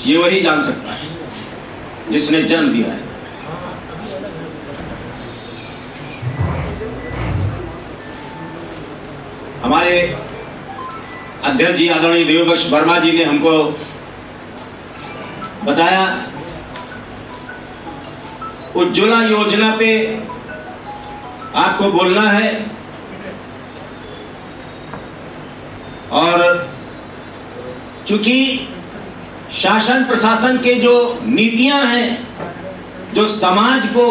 ये वही जान सकता है जिसने जन्म दिया है। हमारे अध्यक्ष जी आदरणीय देवबख्श वर्मा जी ने हमको बताया उज्ज्वला योजना पे आपको बोलना है, और चूंकि शासन प्रशासन के जो नीतियां हैं, जो समाज को,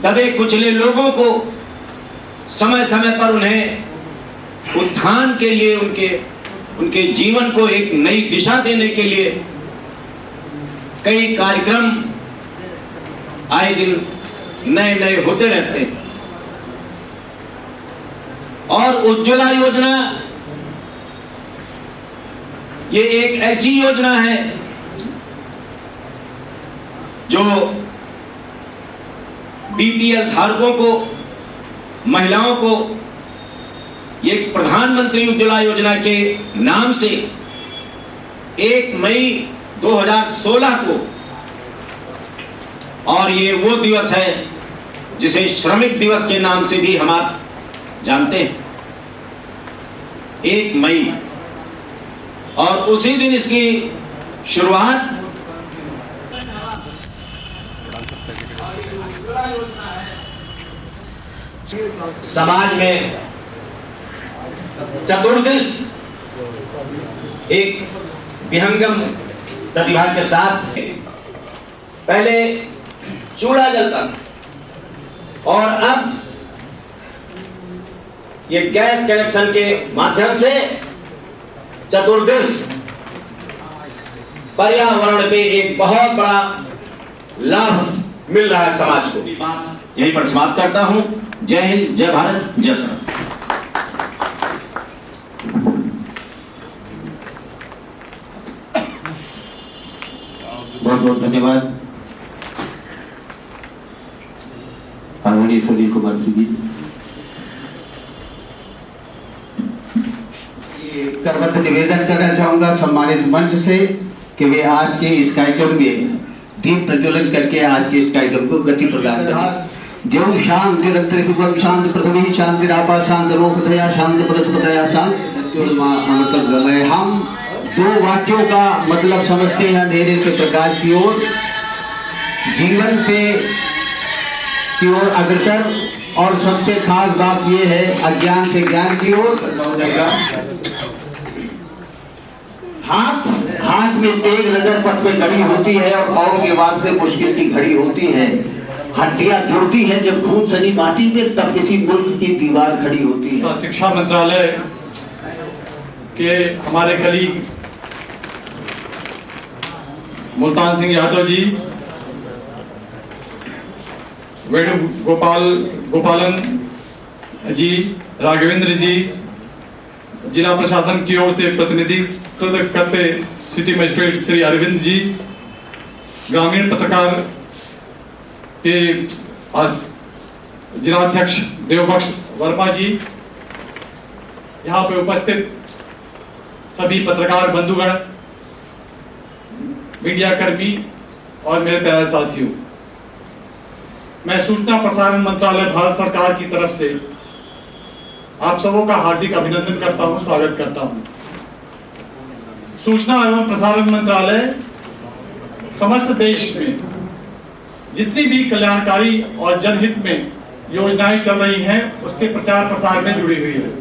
दबे कुचले लोगों को समय समय पर उन्हें उत्थान के लिए, उनके जीवन को एक नई दिशा देने के लिए कई कार्यक्रम आए दिन नए नए होते रहते हैं। और उज्ज्वला योजना ये एक ऐसी योजना है जो बीपीएल धारकों को, महिलाओं को, ये प्रधानमंत्री उज्ज्वला योजना के नाम से 1 मई 2016 को, और ये वो दिवस है जिसे श्रमिक दिवस के नाम से भी हम आप जानते हैं, 1 मई, और उसी दिन इसकी शुरुआत समाज में चतुर्दिश एक विहंगम प्रतिभा के साथ पहले चूल्हा जलता और अब ये गैस कनेक्शन के माध्यम से चतुर्दिश पर्यावरण पे एक बहुत बड़ा लाभ मिल रहा है समाज को। यहीं पर समाप्त करता हूं। जय हिंद, जय भारत, जय भारत। बहुत बहुत धन्यवाद आदरणीय सुनील कुमार जी। करबद्ध निवेदन करना चाहूंगा सम्मानित मंच से कि वे आज के इस कार्यक्रम में दीप प्रज्वलन करके आज के इस कार्यक्रम को गति प्रदान करें। देव शांति निरंतर शांति पृथ्वी शांति रापा शांति लोक दया शांति परस्पतया शांति। हम दो वाक्यों का मतलब समझते हैं, अंधेरे से प्रकाश की ओर, जीवन से की ओर अग्रसर, और सबसे खास बात यह है अज्ञान से ज्ञान की ओर। हाथ में तेग नजर पथ पे घड़ी होती है और पाँव के वास्ते मुश्किल की घड़ी होती है। हड्डियां जुड़ती हैं जब खून सनी माटी में, तब किसी मुल्क की दीवार खड़ी होती है। शिक्षा मंत्रालय के हमारे कलीग मुल्तान सिंह यादव जी, गोपालन जी, राघवेंद्र जी, जिला प्रशासन की ओर से प्रतिनिधित्व करते सिटी मजिस्ट्रेट श्री अरविंद जी, ग्रामीण पत्रकार के जिलाध्यक्ष देवबख्श वर्मा जी, यहाँ पे उपस्थित सभी पत्रकार बंधुगण, मीडिया कर्मी और मेरे प्यारे साथियों, मैं सूचना प्रसारण मंत्रालय भारत सरकार की तरफ से आप सबों का हार्दिक अभिनंदन करता हूं, स्वागत करता हूं। सूचना एवं प्रसारण मंत्रालय समस्त देश में जितनी भी कल्याणकारी और जनहित में योजनाएं चल रही हैं उसके प्रचार प्रसार में जुड़ी हुई है।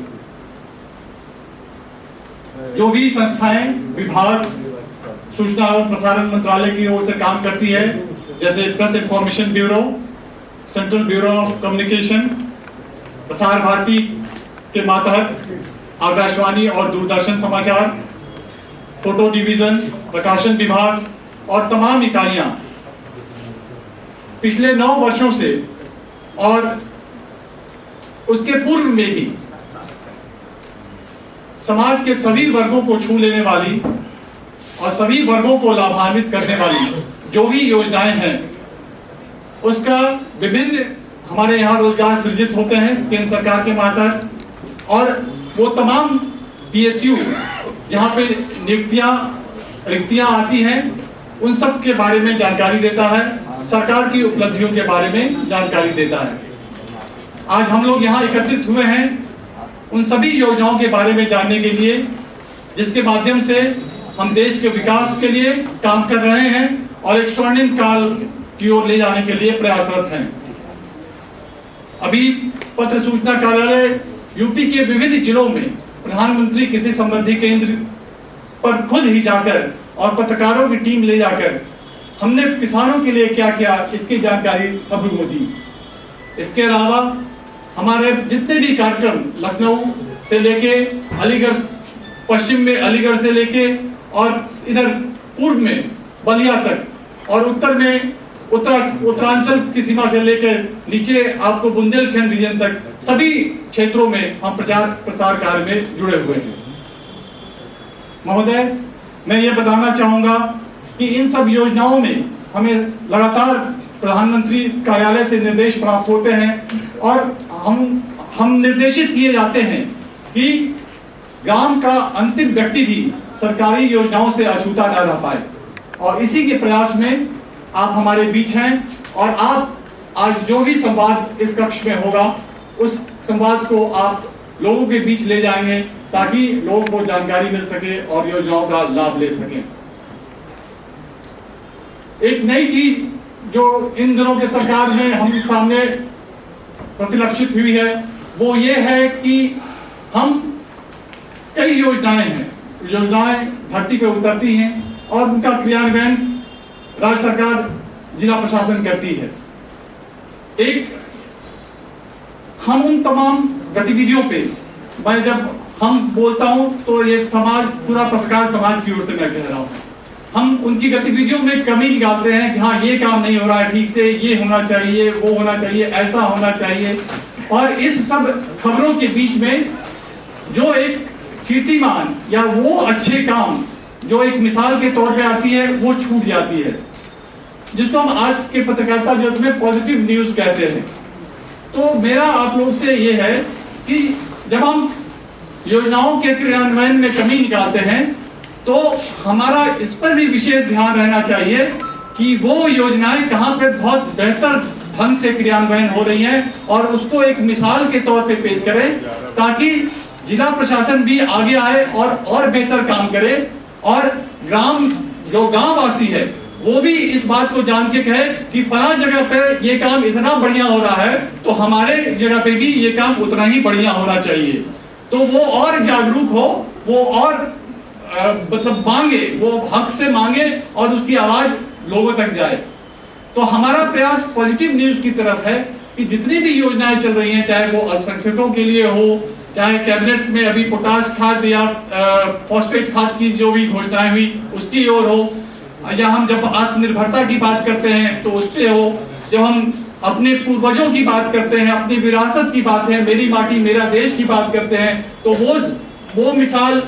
जो भी संस्थाएं, विभाग सूचना एवं प्रसारण मंत्रालय की ओर से काम करती है, जैसे press information bureau, central bureau of communication, Prasar Bharati के मातहत आकाशवाणी और दूरदर्शन समाचार, फोटो डिवीजन, प्रकाशन विभाग और तमाम इकाइयां पिछले 9 वर्षों से और उसके पूर्व में भी समाज के सभी वर्गों को छू लेने वाली और सभी वर्गों को लाभान्वित करने वाली जो भी योजनाएं हैं, उसका विभिन्न हमारे यहाँ रोजगार सृजित होते हैं केंद्र सरकार के मातहत, और वो तमाम PSU जहाँ पे रिक्तियाँ आती हैं, उन सब के बारे में जानकारी देता है, सरकार की उपलब्धियों के बारे में जानकारी देता है। आज हम लोग यहाँ एकत्रित हुए हैं उन सभी योजनाओं के बारे में जानने के लिए, जिसके माध्यम से हम देश के विकास के लिए काम कर रहे हैं और एक स्वर्णिम काल की ओर ले जाने के लिए प्रयासरत हैं। अभी पत्र सूचना कार्यालय यूपी के विभिन्न जिलों में प्रधानमंत्री कृषि समृद्धि केंद्र पर खुद ही जाकर और पत्रकारों की टीम ले जाकर हमने किसानों के लिए क्या किया इसकी जानकारी सभी को दी। इसके अलावा हमारे जितने भी कार्यक्रम लखनऊ से लेके अलीगढ़, पश्चिम में अलीगढ़ से लेके और इधर पूर्व में बलिया तक और उत्तर में उत्तरांचल की सीमा से लेकर नीचे आपको बुंदेलखंड रीजन तक सभी क्षेत्रों में हम प्रचार प्रसार कार्य में जुड़े हुए हैं। महोदय, मैं ये बताना चाहूंगा कि इन सब योजनाओं में हमें लगातार प्रधानमंत्री कार्यालय से निर्देश प्राप्त होते हैं और हम निर्देशित किए जाते हैं कि ग्राम का अंतिम व्यक्ति भी सरकारी योजनाओं से अछूता न रह पाए, और इसी के प्रयास में आप हमारे बीच हैं और आप आज जो भी संवाद इस कक्ष में होगा उस संवाद को आप लोगों के बीच ले जाएंगे ताकि लोगों को जानकारी मिल सके और योजनाओं का लाभ ले सकें। एक नई चीज जो इन दिनों के सरकार में हम सामने प्रतिलक्षित हुई है वो ये है कि हम कई योजनाएं धरती पे उतरती हैं और उनका क्रियान्वयन राज्य सरकार जिला प्रशासन करती है। एक हम उन तमाम गतिविधियों पे मैं जब हम बोलता हूं तो ये समाज पूरा पत्रकार समाज की ओर से मैं कह रहा हूं, हम उनकी गतिविधियों में कमी निकालते हैं कि हाँ ये काम नहीं हो रहा है ठीक से, ये होना चाहिए, वो होना चाहिए, ऐसा होना चाहिए, और इस सब खबरों के बीच में जो एक कीर्तिमान या वो अच्छे काम जो एक मिसाल के तौर पे आती है वो छूट जाती है, जिसको हम आज के पत्रकारिता जगत में पॉजिटिव न्यूज कहते हैं। तो मेरा आप लोग से ये है कि जब हम योजनाओं के क्रियान्वयन में कमी निकालते हैं तो हमारा इस पर भी विशेष ध्यान रहना चाहिए कि वो योजनाएं कहाँ पे बहुत बेहतर ढंग से क्रियान्वयन हो रही हैं और उसको एक मिसाल के तौर पे पेश करें ताकि जिला प्रशासन भी आगे आए और बेहतर काम करे और जो गांव वासी है वो भी इस बात को जान के कहे कि फला जगह पे ये काम इतना बढ़िया हो रहा है तो हमारे जगह पे भी ये काम उतना ही बढ़िया होना चाहिए। तो वो और जागरूक हो, वो और मतलब मांगे, वो हक से मांगे और उसकी आवाज लोगों तक जाए। तो हमारा प्रयास पॉजिटिव न्यूज की तरफ है कि जितनी भी योजनाएं चल रही हैं, चाहे वो अल्पसंख्यकों के लिए हो, चाहे कैबिनेट में अभी पोटाश खाद या फॉस्फेट खाद की जो भी घोषणाएं हुई उसकी ओर हो, या हम जब आत्मनिर्भरता की बात करते हैं तो उससे हो, जब हम अपने पूर्वजों की बात करते हैं, अपनी विरासत की बात है, मेरी माटी मेरा देश की बात करते हैं, तो वो मिसाल,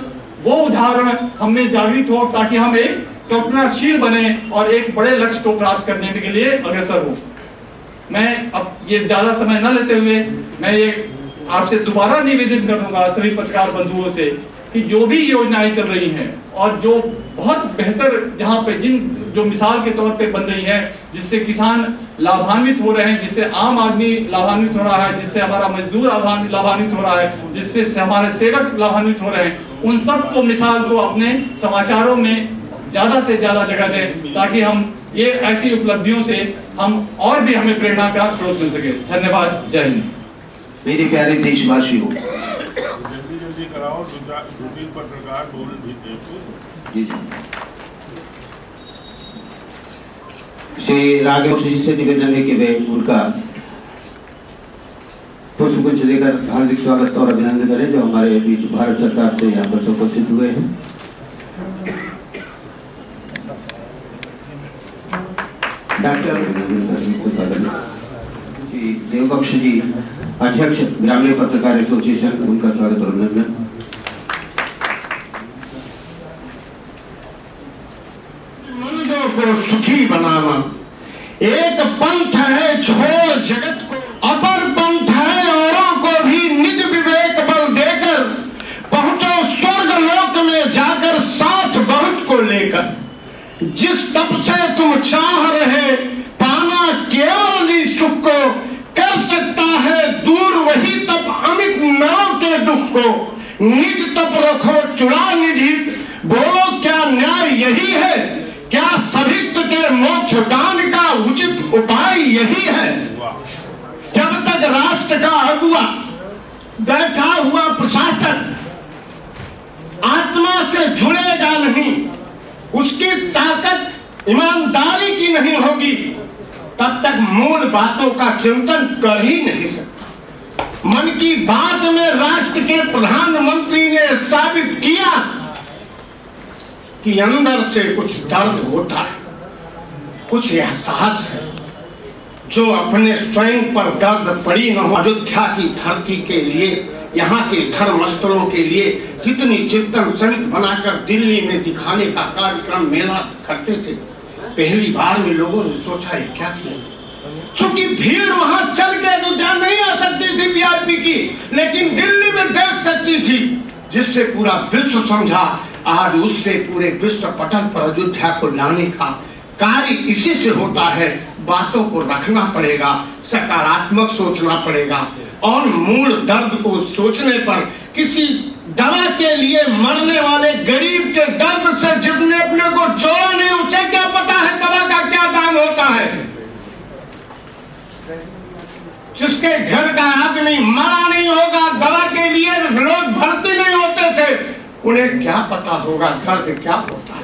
वो उदाहरण हमें जागृत हो ताकि हम एक कल्पनाशील बने और एक बड़े लक्ष्य को प्राप्त करने के लिए अग्रसर हो। मैं अब ये ज्यादा समय न लेते हुए मैं ये आपसे दोबारा निवेदन करूंगा सभी पत्रकार बंधुओं से कि जो भी योजनाएं चल रही हैं और जो बहुत बेहतर जहां पे जो मिसाल के तौर पे बन रही है, जिससे किसान लाभान्वित हो रहे हैं, जिससे आम आदमी लाभान्वित हो रहा है, जिससे हमारा मजदूर लाभान्वित हो रहा है, जिससे हमारे सेवक लाभान्वित हो रहे हैं, उन सब को मिसाल को अपने समाचारों में ज्यादा से ज्यादा जगह दें ताकि हम ये ऐसी उपलब्धियों से हम और भी हमें प्रेरणा का स्रोत मिल सके। धन्यवाद। जय हिंद। मेरे प्यारे देशवासियों, जल्दी कराओ, दूसरी पत्रकार बोल जी श्री राघव जी से निवेदन है कि वे उनका पुष्पगुच्छ देकर हार्दिक स्वागत और अभिनंदन करें जो हमारे बीच भारत सरकार से यहाँ पर उपस्थित हुए हैं। डॉक्टर देवबख्श जी, अध्यक्ष ग्रामीण पत्रकार एसोसिएशन, उनका स्वागत और अभिनंदन। को सुखी बनाना। एक पंथ है छोड़ जगत को, अपर पंथ है औरों को भी निज विवेक बल देकर पहुंचो स्वर्ग लोक में जाकर साथ बहुत को लेकर। जिस तप से तुम चाह रहे पाना केवल ही सुख को, कर सकता है दूर वही तप अमित नरों के दुख को। निज तप रखो चुरा निधि, बोलो क्या न्याय यही है? क्या सभिक्त के मोक्ष दान का उचित उपाय यही है? जब तक राष्ट्र का अगुआ बैठा हुआ प्रशासक आत्मा से जुड़ेगा नहीं, उसकी ताकत ईमानदारी की नहीं होगी, तब तक मूल बातों का चिंतन कर ही नहीं सकता। मन की बात में राष्ट्र के प्रधानमंत्री ने साबित किया कि अंदर से कुछ दर्द होता है, कुछ एहसास है जो अपने स्वयं पर दर्द पड़ी न हो। अयोध्या की धरती के लिए, यहाँ के धर्मस्थलों के लिए कितनी चिंतन समिति बनाकर दिल्ली में दिखाने का कार्यक्रम मेला करते थे। पहली बार में लोगों ने सोचा ये क्या किया, चूंकि भीड़ वहां चल के अयोध्या नहीं आ सकती थी वीआईपी की, लेकिन दिल्ली में देख सकती थी, जिससे पूरा विश्व समझा। आज उससे पूरे विश्व पटल पर अयोध्या को लाने का कार्य इसी से होता है। बातों को रखना पड़ेगा, सकारात्मक सोचना पड़ेगा, और मूल दर्द को सोचने पर किसी दवा के लिए मरने वाले गरीब के दर्द से जिसने अपने को जोड़ा नहीं, उसे क्या पता है दवा का क्या दाम होता है? जिसके घर का आदमी मरा नहीं होगा, दवा के लिए लोग भर्ती नहीं होते थे, उन्हें क्या पता होगा दर्द क्या होता है?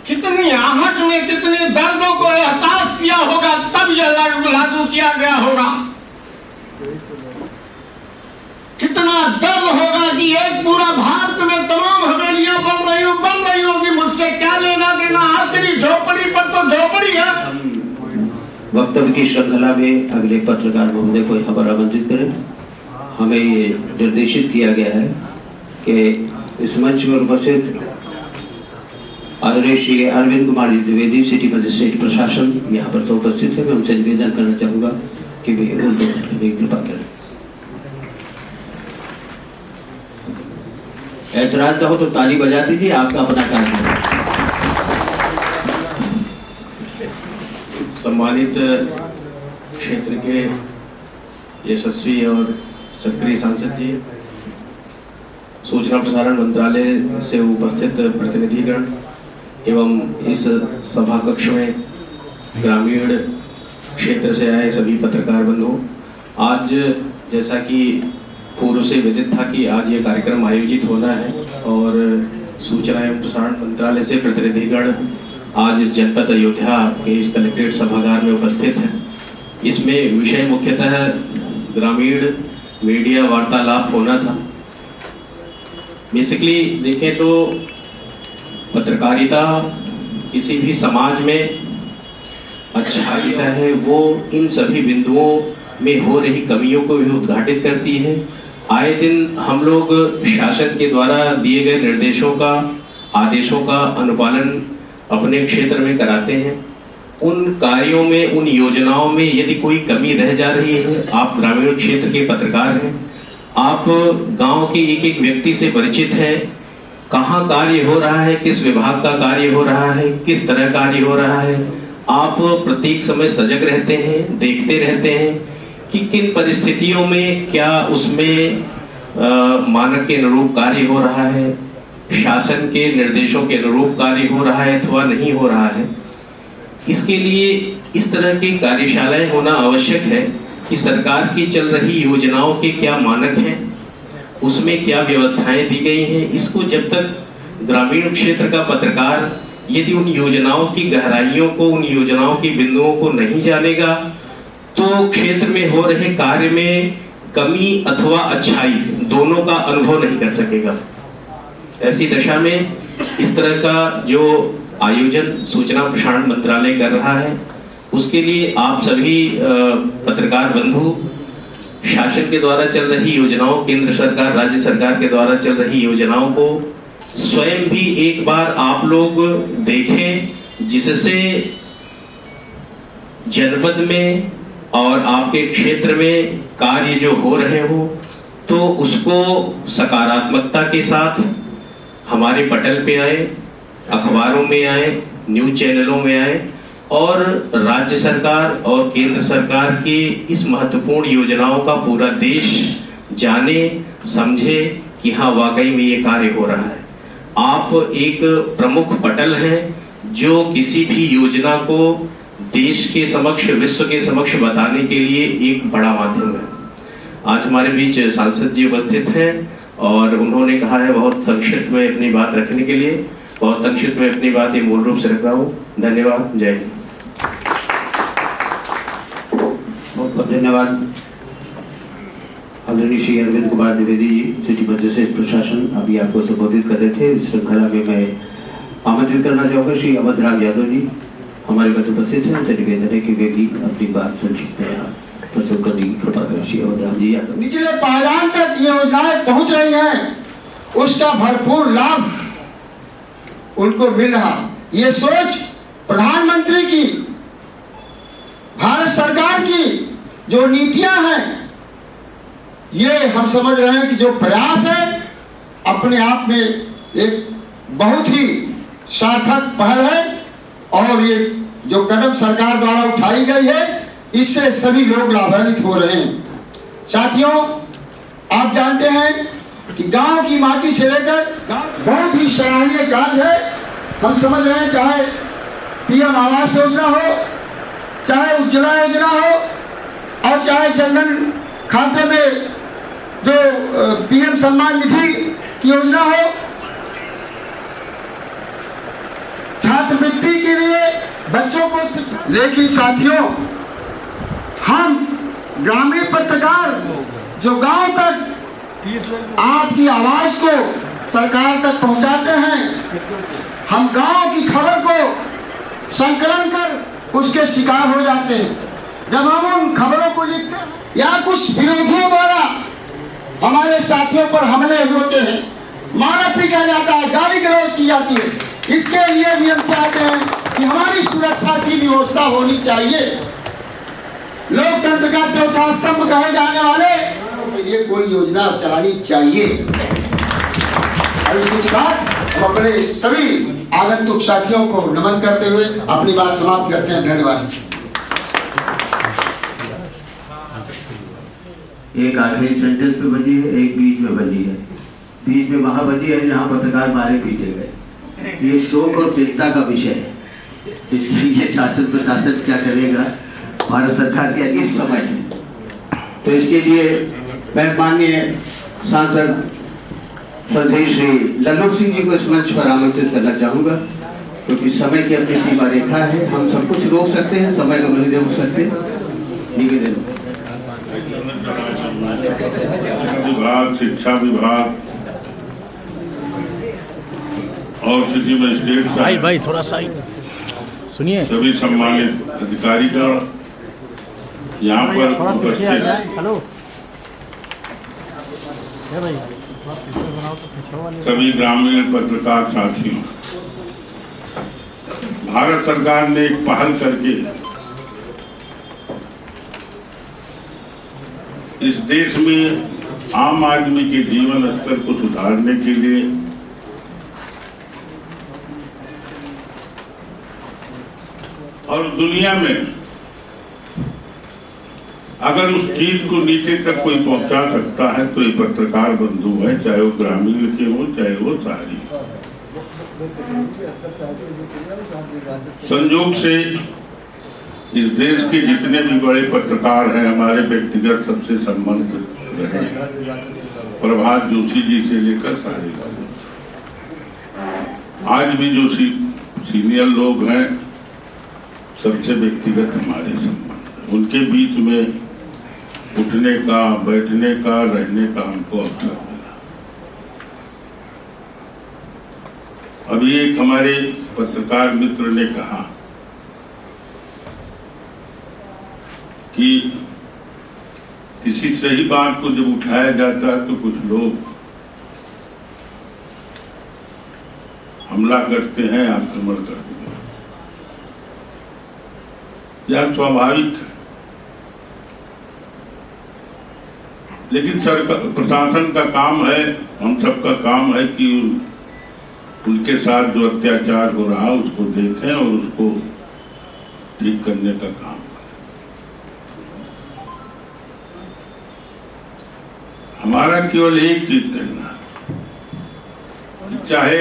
कितनी आहट में कितने दर्दों को एहसास किया होगा, तब यह लागू किया गया होगा। कितना दर्द होगा कि एक पूरा भारत में तमाम हवेलियां बन रही होगी, मुझसे क्या लेना देना, आखिरी झोपड़ी पर तो झोपड़ी है। वक्तव्य की श्रृंखला में अगले पत्रकार महोदय को यहाँ पर आमंत्रित करें। हमें ये निर्देशित किया गया है कि इस मंच पर उपस्थित आदरणीय श्री अरविंद कुमार द्विवेदी, सिटी मजिस्ट्रेट प्रशासन यहाँ पर तो उपस्थित है। मैं उनसे निवेदन करना चाहूँगा कि वे उनको कृपा करें। ऐतराज का हो तो ताली बजा दीजिए, आपका अपना कार्य है। सम्मानित क्षेत्र के यशस्वी और सक्रिय सांसद जी, सूचना प्रसारण मंत्रालय से उपस्थित प्रतिनिधिगण एवं इस सभा कक्ष में ग्रामीण क्षेत्र से आए सभी पत्रकार बंधु, आज जैसा कि पूर्व से विदित था कि आज ये कार्यक्रम आयोजित होना है और सूचना एवं प्रसारण मंत्रालय से प्रतिनिधिगण आज इस जनपद अयोध्या के इस कलेक्ट्रेट सभागार में उपस्थित हैं। इसमें विषय मुख्यतः ग्रामीण मीडिया वार्तालाप होना था। बेसिकली देखें तो पत्रकारिता किसी भी समाज में अच्छाइता है, वो इन सभी बिंदुओं में हो रही कमियों को भी उद्घाटित करती है। आए दिन हम लोग शासन के द्वारा दिए गए निर्देशों का, आदेशों का अनुपालन अपने क्षेत्र में कराते हैं। उन कार्यों में, उन योजनाओं में यदि कोई कमी रह जा रही है, आप ग्रामीण क्षेत्र के पत्रकार हैं, आप गांव के एक एक व्यक्ति से परिचित हैं, कहाँ कार्य हो रहा है, किस विभाग का कार्य हो रहा है, किस तरह कार्य हो रहा है, आप प्रत्येक समय सजग रहते हैं, देखते रहते हैं कि किन परिस्थितियों में क्या उसमें मानक के अनुरूप कार्य हो रहा है, शासन के निर्देशों के अनुरूप कार्य हो रहा है अथवा नहीं हो रहा है। इसके लिए इस तरह की कार्यशालाएं होना आवश्यक है कि सरकार की चल रही योजनाओं के क्या मानक हैं, उसमें क्या व्यवस्थाएं दी गई हैं। इसको जब तक ग्रामीण क्षेत्र का पत्रकार यदि उन योजनाओं की गहराइयों को, उन योजनाओं के बिंदुओं को नहीं जानेगा, तो क्षेत्र में हो रहे कार्य में कमी अथवा अच्छाई दोनों का अनुभव नहीं कर सकेगा। ऐसी दशा में इस तरह का जो आयोजन सूचना प्रसारण मंत्रालय कर रहा है, उसके लिए आप सभी पत्रकार बंधु शासन के द्वारा चल रही योजनाओं, केंद्र सरकार, राज्य सरकार के द्वारा चल रही योजनाओं को स्वयं भी एक बार आप लोग देखें, जिससे जनपद में और आपके क्षेत्र में कार्य जो हो रहे हो, तो उसको सकारात्मकता के साथ हमारे पटल पे आए, अखबारों में आए, न्यूज चैनलों में आए और राज्य सरकार और केंद्र सरकार की इस महत्वपूर्ण योजनाओं का पूरा देश जाने, समझे कि हाँ वाकई में ये कार्य हो रहा है। आप एक प्रमुख पटल हैं जो किसी भी योजना को देश के समक्ष, विश्व के समक्ष बताने के लिए एक बड़ा माध्यम है। आज हमारे बीच सांसद जी उपस्थित हैं और उन्होंने कहा है बहुत संक्षिप्त में अपनी बात रखने के लिए। बहुत संक्षिप्त में अपनी बात ये मूल रूप से रख रहा हूँ। धन्यवाद। जय हिंद। बहुत बहुत धन्यवाद आदरणीय श्री अरविंद कुमार द्विवेदी जी, सिटी मजिस्ट्रेट प्रशासन अभी आपको संबोधित कर रहे थे। इस श्रृंखला में मैं आमंत्रित करना चाहूँगा श्री अवध राम यादव जी, हमारे मध्य उपस्थित हैं। उनसे निवेदन है कि वे भी अपनी बात संक्षिप्त में प्रस्तुत करने की कृपा करें। श्री अवध राम जी यादव। निचले पायदान तक ये योजनाएं पहुंच रही हैं, उसका भरपूर लाभ उनको मिल रहा। ये सोच प्रधानमंत्री की, भारत सरकार की जो नीतियां हैं, ये हम समझ रहे हैं कि जो प्रयास है अपने आप में एक बहुत ही सार्थक पहल है और ये जो कदम सरकार द्वारा उठाई गई है इससे सभी लोग लाभान्वित हो रहे हैं। साथियों, आप जानते हैं कि गांव की माटी से लेकर बहुत ही सराहनीय कार्य है। हम समझ रहे हैं चाहे पीएम आवास योजना हो, चाहे उज्ज्वला योजना हो और चाहे जनधन खाते में जो पीएम सम्मान निधि की योजना हो, छात्रवृत्ति के लिए बच्चों को शिक्षा। लेकिन साथियों, हम ग्रामीण पत्रकार जो गांव तक आपकी आवाज को सरकार तक पहुंचाते हैं, हम गांव की खबर को संकलन कर उसके शिकार हो जाते हैं। जब हम उन खबरों को लिखते हैं या कुछ विरोधियों द्वारा हमारे साथियों पर हमले होते हैं, मारा पीटा जाता है, गाली गलौज की जाती है, इसके लिए भी हम चाहते हैं कि हमारी सुरक्षा की व्यवस्था होनी चाहिए। लोकतंत्र का चौथा स्तंभ कहे जाने वाले ये कोई योजना चलानी चाहिए। और इसके बाद हम अपने सभी आगंतुक साथियों को नमन करते हुए अपनी बात समाप्त करते हैं। धन्यवाद। एक आखिरी सेंटेंस पे बजी है, एक बीच में बजी है। बीच में वहां बजी है जहां पत्रकार मारे पीटे गए। ये शोक और चिंता का विषय है। इसके लिए शासन प्रशासन क्या करेगा, भारत सरकार के अगले समय है। तो इसके लिए मैं माननीय सांसद श्रद्धेय श्री लल्लू सिंह जी को इस मंच पर आमंत्रित करना चाहूँगा, क्योंकि समय की अपनी सीमा रेखा है। हम सब कुछ रोक सकते हैं, समय को नहीं रोक सकते। निवेदन विभाग, शिक्षा विभाग और सिटी मजिस्ट्रेट भाई थोड़ा सा सुनिए, सभी सम्मानित अधिकारीगण यहाँ पर उपस्थित, सभी ग्रामीण पत्रकार साथियों, भारत सरकार ने एक पहल करके इस देश में आम आदमी के जीवन स्तर को सुधारने के लिए और दुनिया में अगर उस चीज को नीचे तक कोई पहुंचा सकता है तो ये पत्रकार बंधु है, चाहे वो ग्रामीण के हो चाहे वो शहरी। संयोग से इस देश के जितने भी बड़े पत्रकार हैं हमारे व्यक्तिगत सबसे संबंध रहे, प्रभात जोशी जी से लेकर सारे आज भी जो सीनियर लोग हैं सबसे व्यक्तिगत हमारे संबंध। उनके बीच में उठने का, बैठने का, रहने का हमको अवसर मिला। अभी एक हमारे पत्रकार मित्र ने कहा कि किसी सही बात को जब उठाया जाता है तो कुछ लोग हमला करते हैं, आक्रमण करते हैं। यह स्वाभाविक है, लेकिन सरकार प्रशासन का काम है, हम सबका काम है कि उनके साथ जो अत्याचार हो रहा है उसको देखें और उसको ठीक करने का काम करें। हमारा केवल एक चीज कहना है, चाहे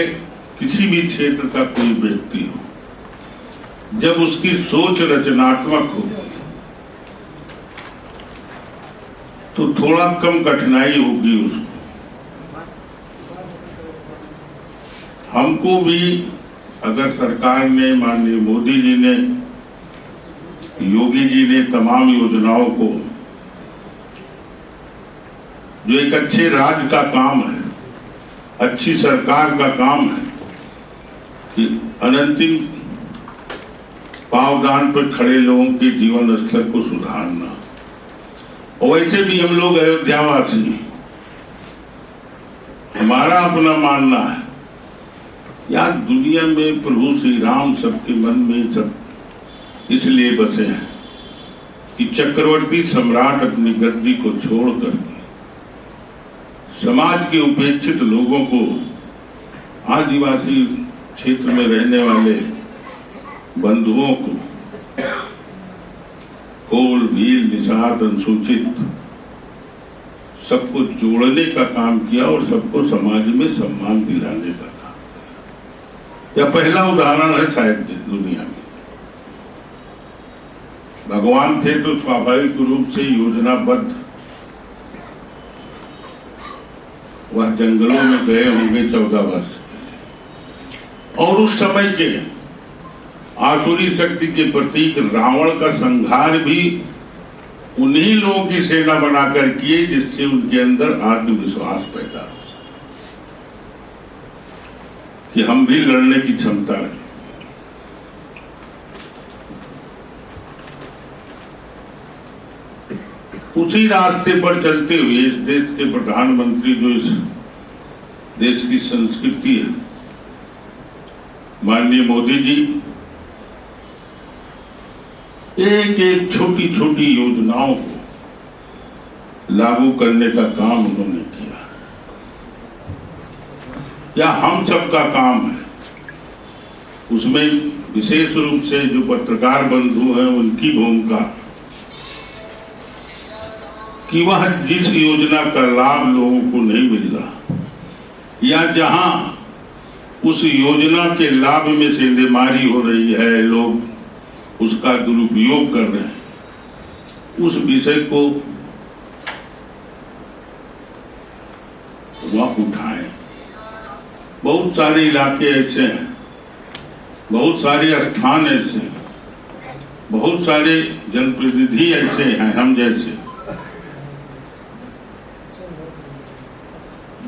किसी भी क्षेत्र का कोई व्यक्ति हो, जब उसकी सोच रचनात्मक हो तो थोड़ा कम कठिनाई होगी उसको। हमको भी अगर सरकार ने, माननीय मोदी जी ने, योगी जी ने तमाम योजनाओं को, जो एक अच्छे राज्य का काम है, अच्छी सरकार का काम है कि अनंतिम पावदान पर खड़े लोगों के जीवन स्तर को सुधारना। और वैसे भी हम लोग अयोध्यावासी हैं, हमारा अपना मानना है, यार दुनिया में प्रभु श्री राम सबके मन में सब इसलिए बसे हैं कि चक्रवर्ती सम्राट अपनी गद्दी को छोड़कर समाज के उपेक्षित लोगों को, आदिवासी क्षेत्र में रहने वाले बंधुओं को, कोल, भील, निषाद, अनुसूचित सबको जोड़ने का काम किया और सबको समाज में सम्मान दिलाने का काम। यह पहला उदाहरण है शायद दुनिया में। भगवान थे तो स्वाभाविक रूप से योजनाबद्ध वह जंगलों में गए होंगे 14 वर्ष, और उस समय के आसुरी शक्ति के प्रतीक रावण का संहार भी उन्हीं लोगों की सेना बनाकर किए जिससे उनके अंदर आत्मविश्वास पैदा हो कि हम भी लड़ने की क्षमता रखें। उसी रास्ते पर चलते हुए इस देश के प्रधानमंत्री, जो इस देश की संस्कृति है, माननीय मोदी जी एक एक छोटी छोटी योजनाओं को लागू करने का काम उन्होंने किया। या हम सबका काम है, उसमें विशेष रूप से जो पत्रकार बंधु हैं उनकी भूमिका कि वह जिस योजना का लाभ लोगों को नहीं मिल रहा या जहां उस योजना के लाभ में सेंधमारी हो रही है, लोग उसका दुरुपयोग कर रहे हैं, उस विषय को वह उठाएं। बहुत सारे इलाके ऐसे हैं, बहुत सारे स्थान ऐसे हैं, बहुत सारे जनप्रतिनिधि ऐसे हैं हम जैसे,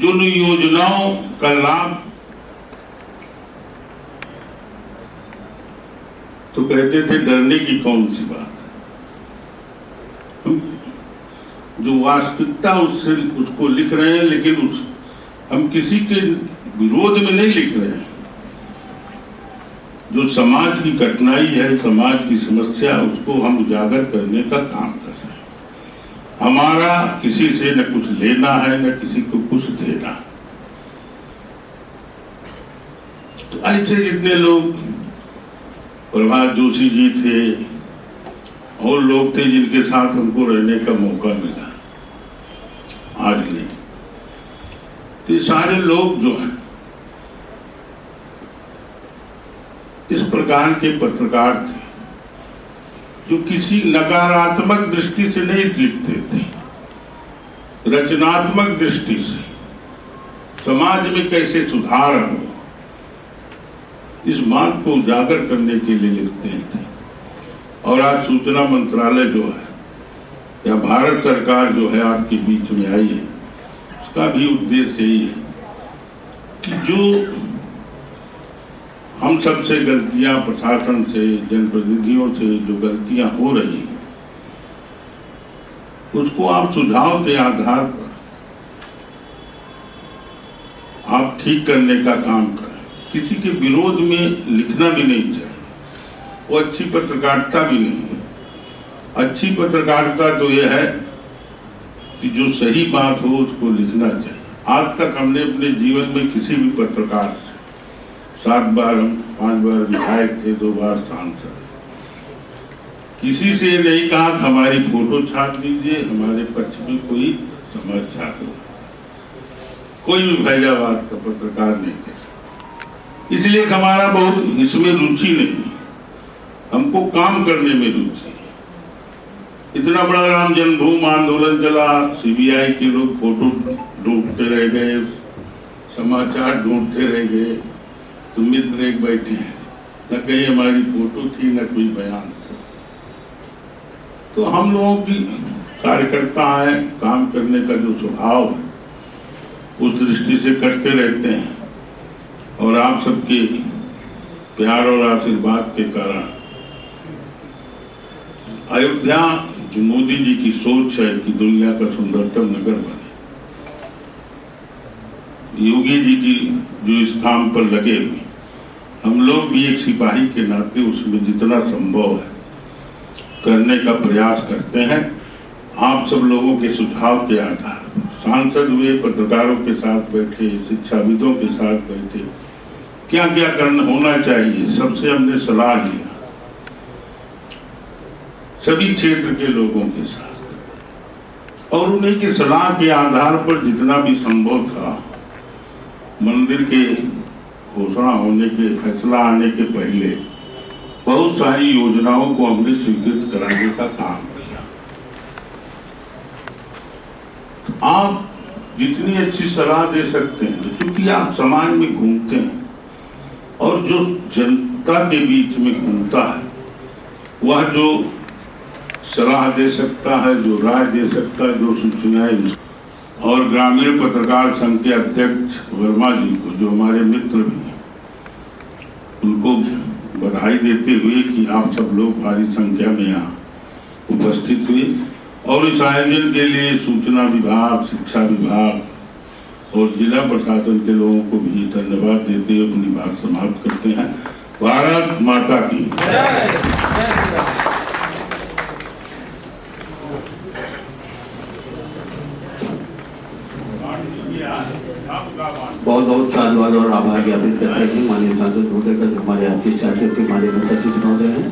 जो उन योजनाओं का लाभ तो कहते थे डरने की कौन सी बात है, जो वास्तविकता उससे उसको लिख रहे हैं, लेकिन हम किसी के विरोध में नहीं लिख रहे हैं। जो समाज की कठिनाई है, समाज की समस्या, उसको हम उजागर करने का काम कर रहे हैं। हमारा किसी से न कुछ लेना है न किसी को कुछ देना। तो ऐसे जितने लोग, प्रभात जोशी जी थे और लोग थे जिनके साथ हमको रहने का मौका मिला, आज नहीं, ये सारे लोग जो हैं इस प्रकार के पत्रकार थे जो किसी नकारात्मक दृष्टि से नहीं लिखते थे, रचनात्मक दृष्टि से समाज में कैसे सुधार हो इस बात को उजागर करने के लिए लिखते थे। और आज सूचना मंत्रालय जो है या भारत सरकार जो है आपके बीच में आई है, उसका भी उद्देश्य यही है कि जो हम सबसे गलतियां, प्रशासन से, जनप्रतिनिधियों से जो गलतियां हो रही हैं, उसको आप सुझाव के आधार पर आप ठीक करने का काम करें। किसी के विरोध में लिखना भी नहीं चाहिए, वो अच्छी पत्रकारिता भी नहीं है। अच्छी पत्रकारिता तो यह है कि जो सही बात हो उसको लिखना चाहिए। आज तक हमने अपने जीवन में किसी भी पत्रकार से 7 बार हम 5 बार विधायक थे, 2 बार सांसद, किसी से नहीं कहा कि हमारी फोटो छाप दीजिए, हमारे पक्ष में कोई समाचार दो, कोई भी फैजाबाद का पत्रकार नहीं थे। इसलिए हमारा बहुत इसमें रुचि नहीं, हमको काम करने में रुचि। इतना बड़ा राम जन्मभूमि आंदोलन चला, सीबीआई के लोग फोटो ढूंढते रह गए, समाचार ढूंढते रह गए, तो मित्र एक बैठे हैं, न कहीं हमारी फोटो थी न कोई बयान। तो हम लोगों की कार्यकर्ता है, काम करने का जो स्वभाव है उस दृष्टि से करते रहते हैं, और आप सबके प्यार और आशीर्वाद के कारण अयोध्या जो मोदी जी की सोच है कि दुनिया का सुंदरतम नगर बने, योगी जी की जो इस काम पर लगे हुए, हम लोग भी एक सिपाही के नाते उसमें जितना संभव है करने का प्रयास करते हैं। आप सब लोगों के सुझाव के आधार पर सांसद हुए, पत्रकारों के साथ बैठे, शिक्षाविदों के साथ बैठे, क्या क्या करना होना चाहिए, सबसे हमने सलाह लिया, सभी क्षेत्र के लोगों के साथ, और उन्हीं की सलाह के आधार पर जितना भी संभव था, मंदिर के घोषणा होने के फैसला आने के पहले बहुत सारी योजनाओं को हमने स्वीकृत कराने का काम किया। आप जितनी अच्छी सलाह दे सकते हैं, क्योंकि आप समाज में घूमते हैं और जो जनता के बीच में घूमता है वह जो सलाह दे सकता है, जो राय दे सकता है, जो सूचनाएं, और ग्रामीण पत्रकार संघ के अध्यक्ष वर्मा जी को, जो हमारे मित्र भी हैं, उनको बधाई देते हुए कि आप सब लोग भारी संख्या में यहाँ उपस्थित हुए, और इस आयोजन के लिए सूचना विभाग, शिक्षा विभाग और जिला प्रशासन के लोगों को भी धन्यवाद देते हुए अपनी बात समाप्त करते हैं। भारत माता की। बहुत बहुत साधुवाद और आभार ज्ञापित करते हैं माननीय सांसद महोदय का, जो हमारे आपके शासन के माननीय सचिव महोदय हैं।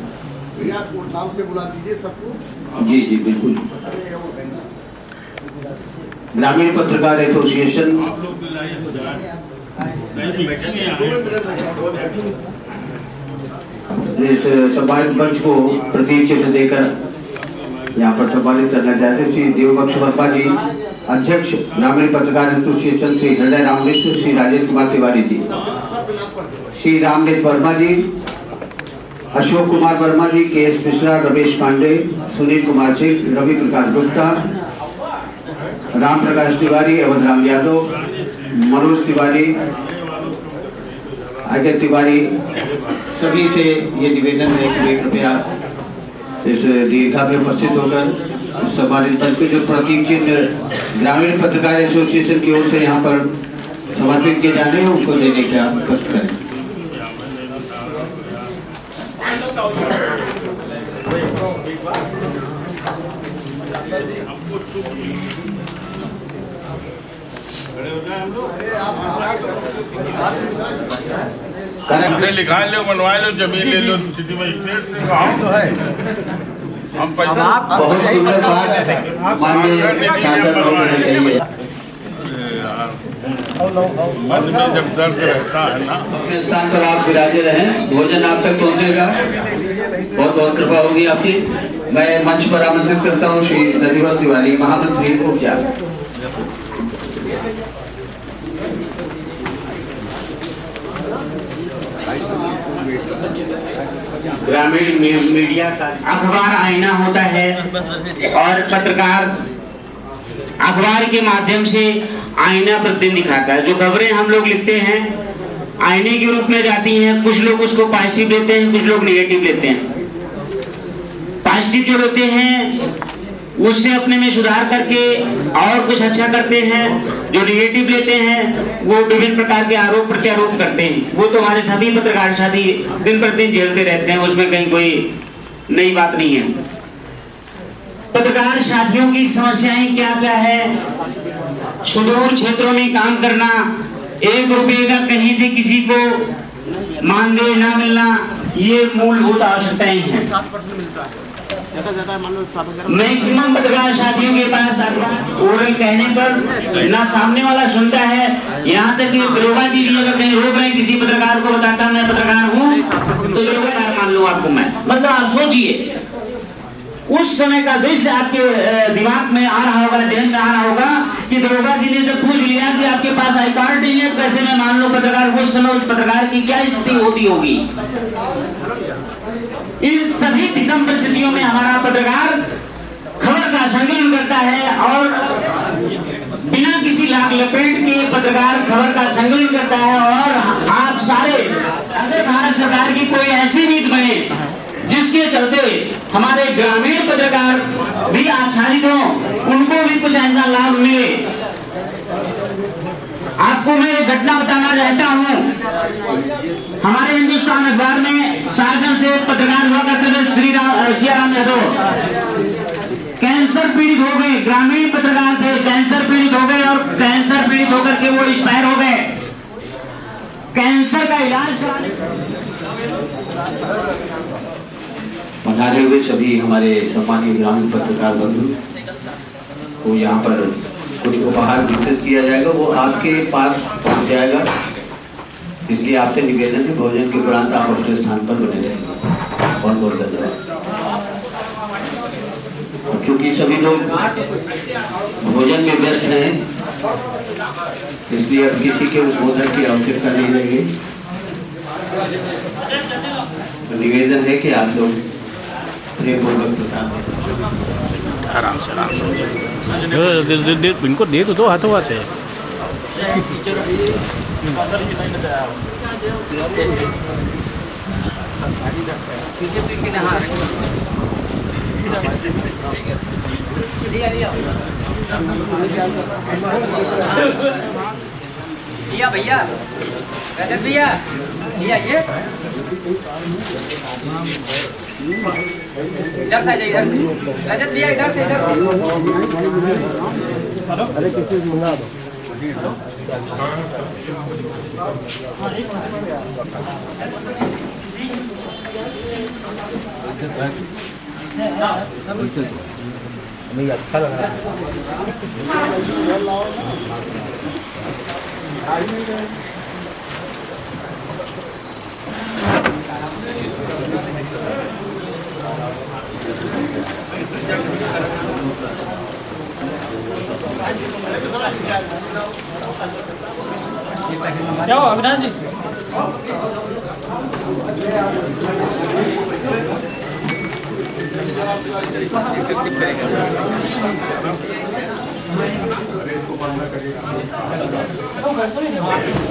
नाम से बुला दीजिए सबको। जी जी बिल्कुल। ग्रामीण पत्रकार एसोसिएशन इस सम्मानित मंच को प्रतीक चिन्ह देकर यहाँ पर सम्मानित करना चाहते हैं श्री देवबख्श वर्मा जी, अध्यक्ष ग्रामीण पत्रकार एसोसिएशन, श्री हृदय राम मिश्र, श्री राजेश कुमार तिवारी जी, श्री रामदेव वर्मा जी, अशोक कुमार वर्मा जी, के एस मिश्रा, रमेश पांडे, सुनील कुमार सिंह, रवि प्रकाश गुप्ता, राम प्रकाश तिवारी, अवध राम यादव, मनोज तिवारी, अजय तिवारी, सभी से ये निवेदन है कि कृपया इस दीर्घा में उपस्थित होकर सम्मानित मंच के जो प्रतीक चिन्ह ग्रामीण पत्रकार एसोसिएशन की ओर से यहाँ पर समर्पित किए जाने हैं उनको देने का कष्ट करें। हमसे लिखा लो, बनवा लो, जमीन ले लो, सिटी मजिस्ट्रेट से कहा तो है। हम पैसा बहुत सुंदर बात माननीय सांसद महोदय ने मन में जब दर्द रहता है ना, स्थान पर आप विराजे रहें, भोजन आप तक पहुंचेगा, बहुत बहुत कृपा होगी आपकी। मैं मंच पर आमंत्रित करता हूँ श्री नरिवल तिवारी, महामंत्री ऊर्जा। ग्रामीण मीडिया का अखबार आईना होता है और पत्रकार अखबार के माध्यम से आईना प्रतिदिन दिखाता है। जो खबरें हम लोग लिखते हैं आईने के रूप में जाती हैं, कुछ लोग उसको पॉजिटिव लेते हैं, कुछ लोग नेगेटिव लेते हैं। पॉजिटिव जो लेते हैं उससे अपने में सुधार करके और कुछ अच्छा करते हैं। जो निगेटिव लेते हैं वो विभिन्न प्रकार के आरोप प्रत्यारोप करते हैं। वो तो हमारे सभी पत्रकार साथी दिन प्रतिदिन झेलते रहते हैं, उसमें कहीं कोई नई बात नहीं है। पत्रकार साथियों की समस्याएं क्या क्या है? सुदूर क्षेत्रों में काम करना, 1 रुपए का कहीं से किसी को मानदेय ना मिलना, ये मूलभूत आवश्यकताएं हैं। मैक्सिमम पत्रकार साथियों के पास ओरल कहने पर ना सामने वाला सुनता है, यहाँ तक कि दरोगा जी भी अगर कहीं रोक रहे हैं किसी पत्रकार को, बताता मैं पत्रकार हूँ तो दरोगा मान लो आपको मैं। मतलब आप सोचिए उस समय का दृश्य आपके दिमाग में आ रहा होगा, जहन में आ रहा होगा कि दरोगा जी ने जब पूछ लिया कि आपके पास आई कार्ड नहीं है, कैसे मैं मान लो पत्रकार, उस समय उस पत्रकार की क्या स्थिति होती होगी। इन सभी विषम परिस्थितियों में हमारा पत्रकार खबर का संकलन करता है और बिना किसी लाग लपेट के पत्रकार खबर का संकलन करता है। और आप सारे अगर भारत सरकार की कोई ऐसी नीति बने जिसके चलते हमारे ग्रामीण पत्रकार भी आच्छादित हों, उनको भी कुछ ऐसा लाभ मिले। आपको मैं एक घटना बताना चाहता हूँ। हमारे हिंदुस्तान अखबार में सागर से पत्रकार हुआ करते थे सियाराम यादव, कैंसर पीड़ित हो गए। ग्रामीण पत्रकार थे, कैंसर पीड़ित हो गए और कैंसर पीड़ित होकर के वो एक्सपायर हो गए। कैंसर का इलाज पधारे हुए सभी हमारे सम्मानीय ग्रामीण पत्रकार बंधु को यहाँ पर कुछ उपहार वितरित किया जाएगा, वो आपके पास पहुँच जाएगा। इसलिए आपसे निवेदन है भोजन के उपरांत आप अपने स्थान पर बने रहेंगे। बहुत बहुत धन्यवाद। चूंकि सभी लोग भोजन में व्यस्त हैं, इसलिए अब किसी के उद्बोधन की आवश्यकता नहीं रहेगी। तो निवेदन है कि आप लोग प्रेमपूर्वक प्रसाद आराम से इनको दे दो हाथों से। भैया रजत भैया ये इधर से इधर से रजत भैया इधर से अरे किसी से मंगा दो। हमें अच्छा लग रहा है। क्या हो अविनाश जी? करिए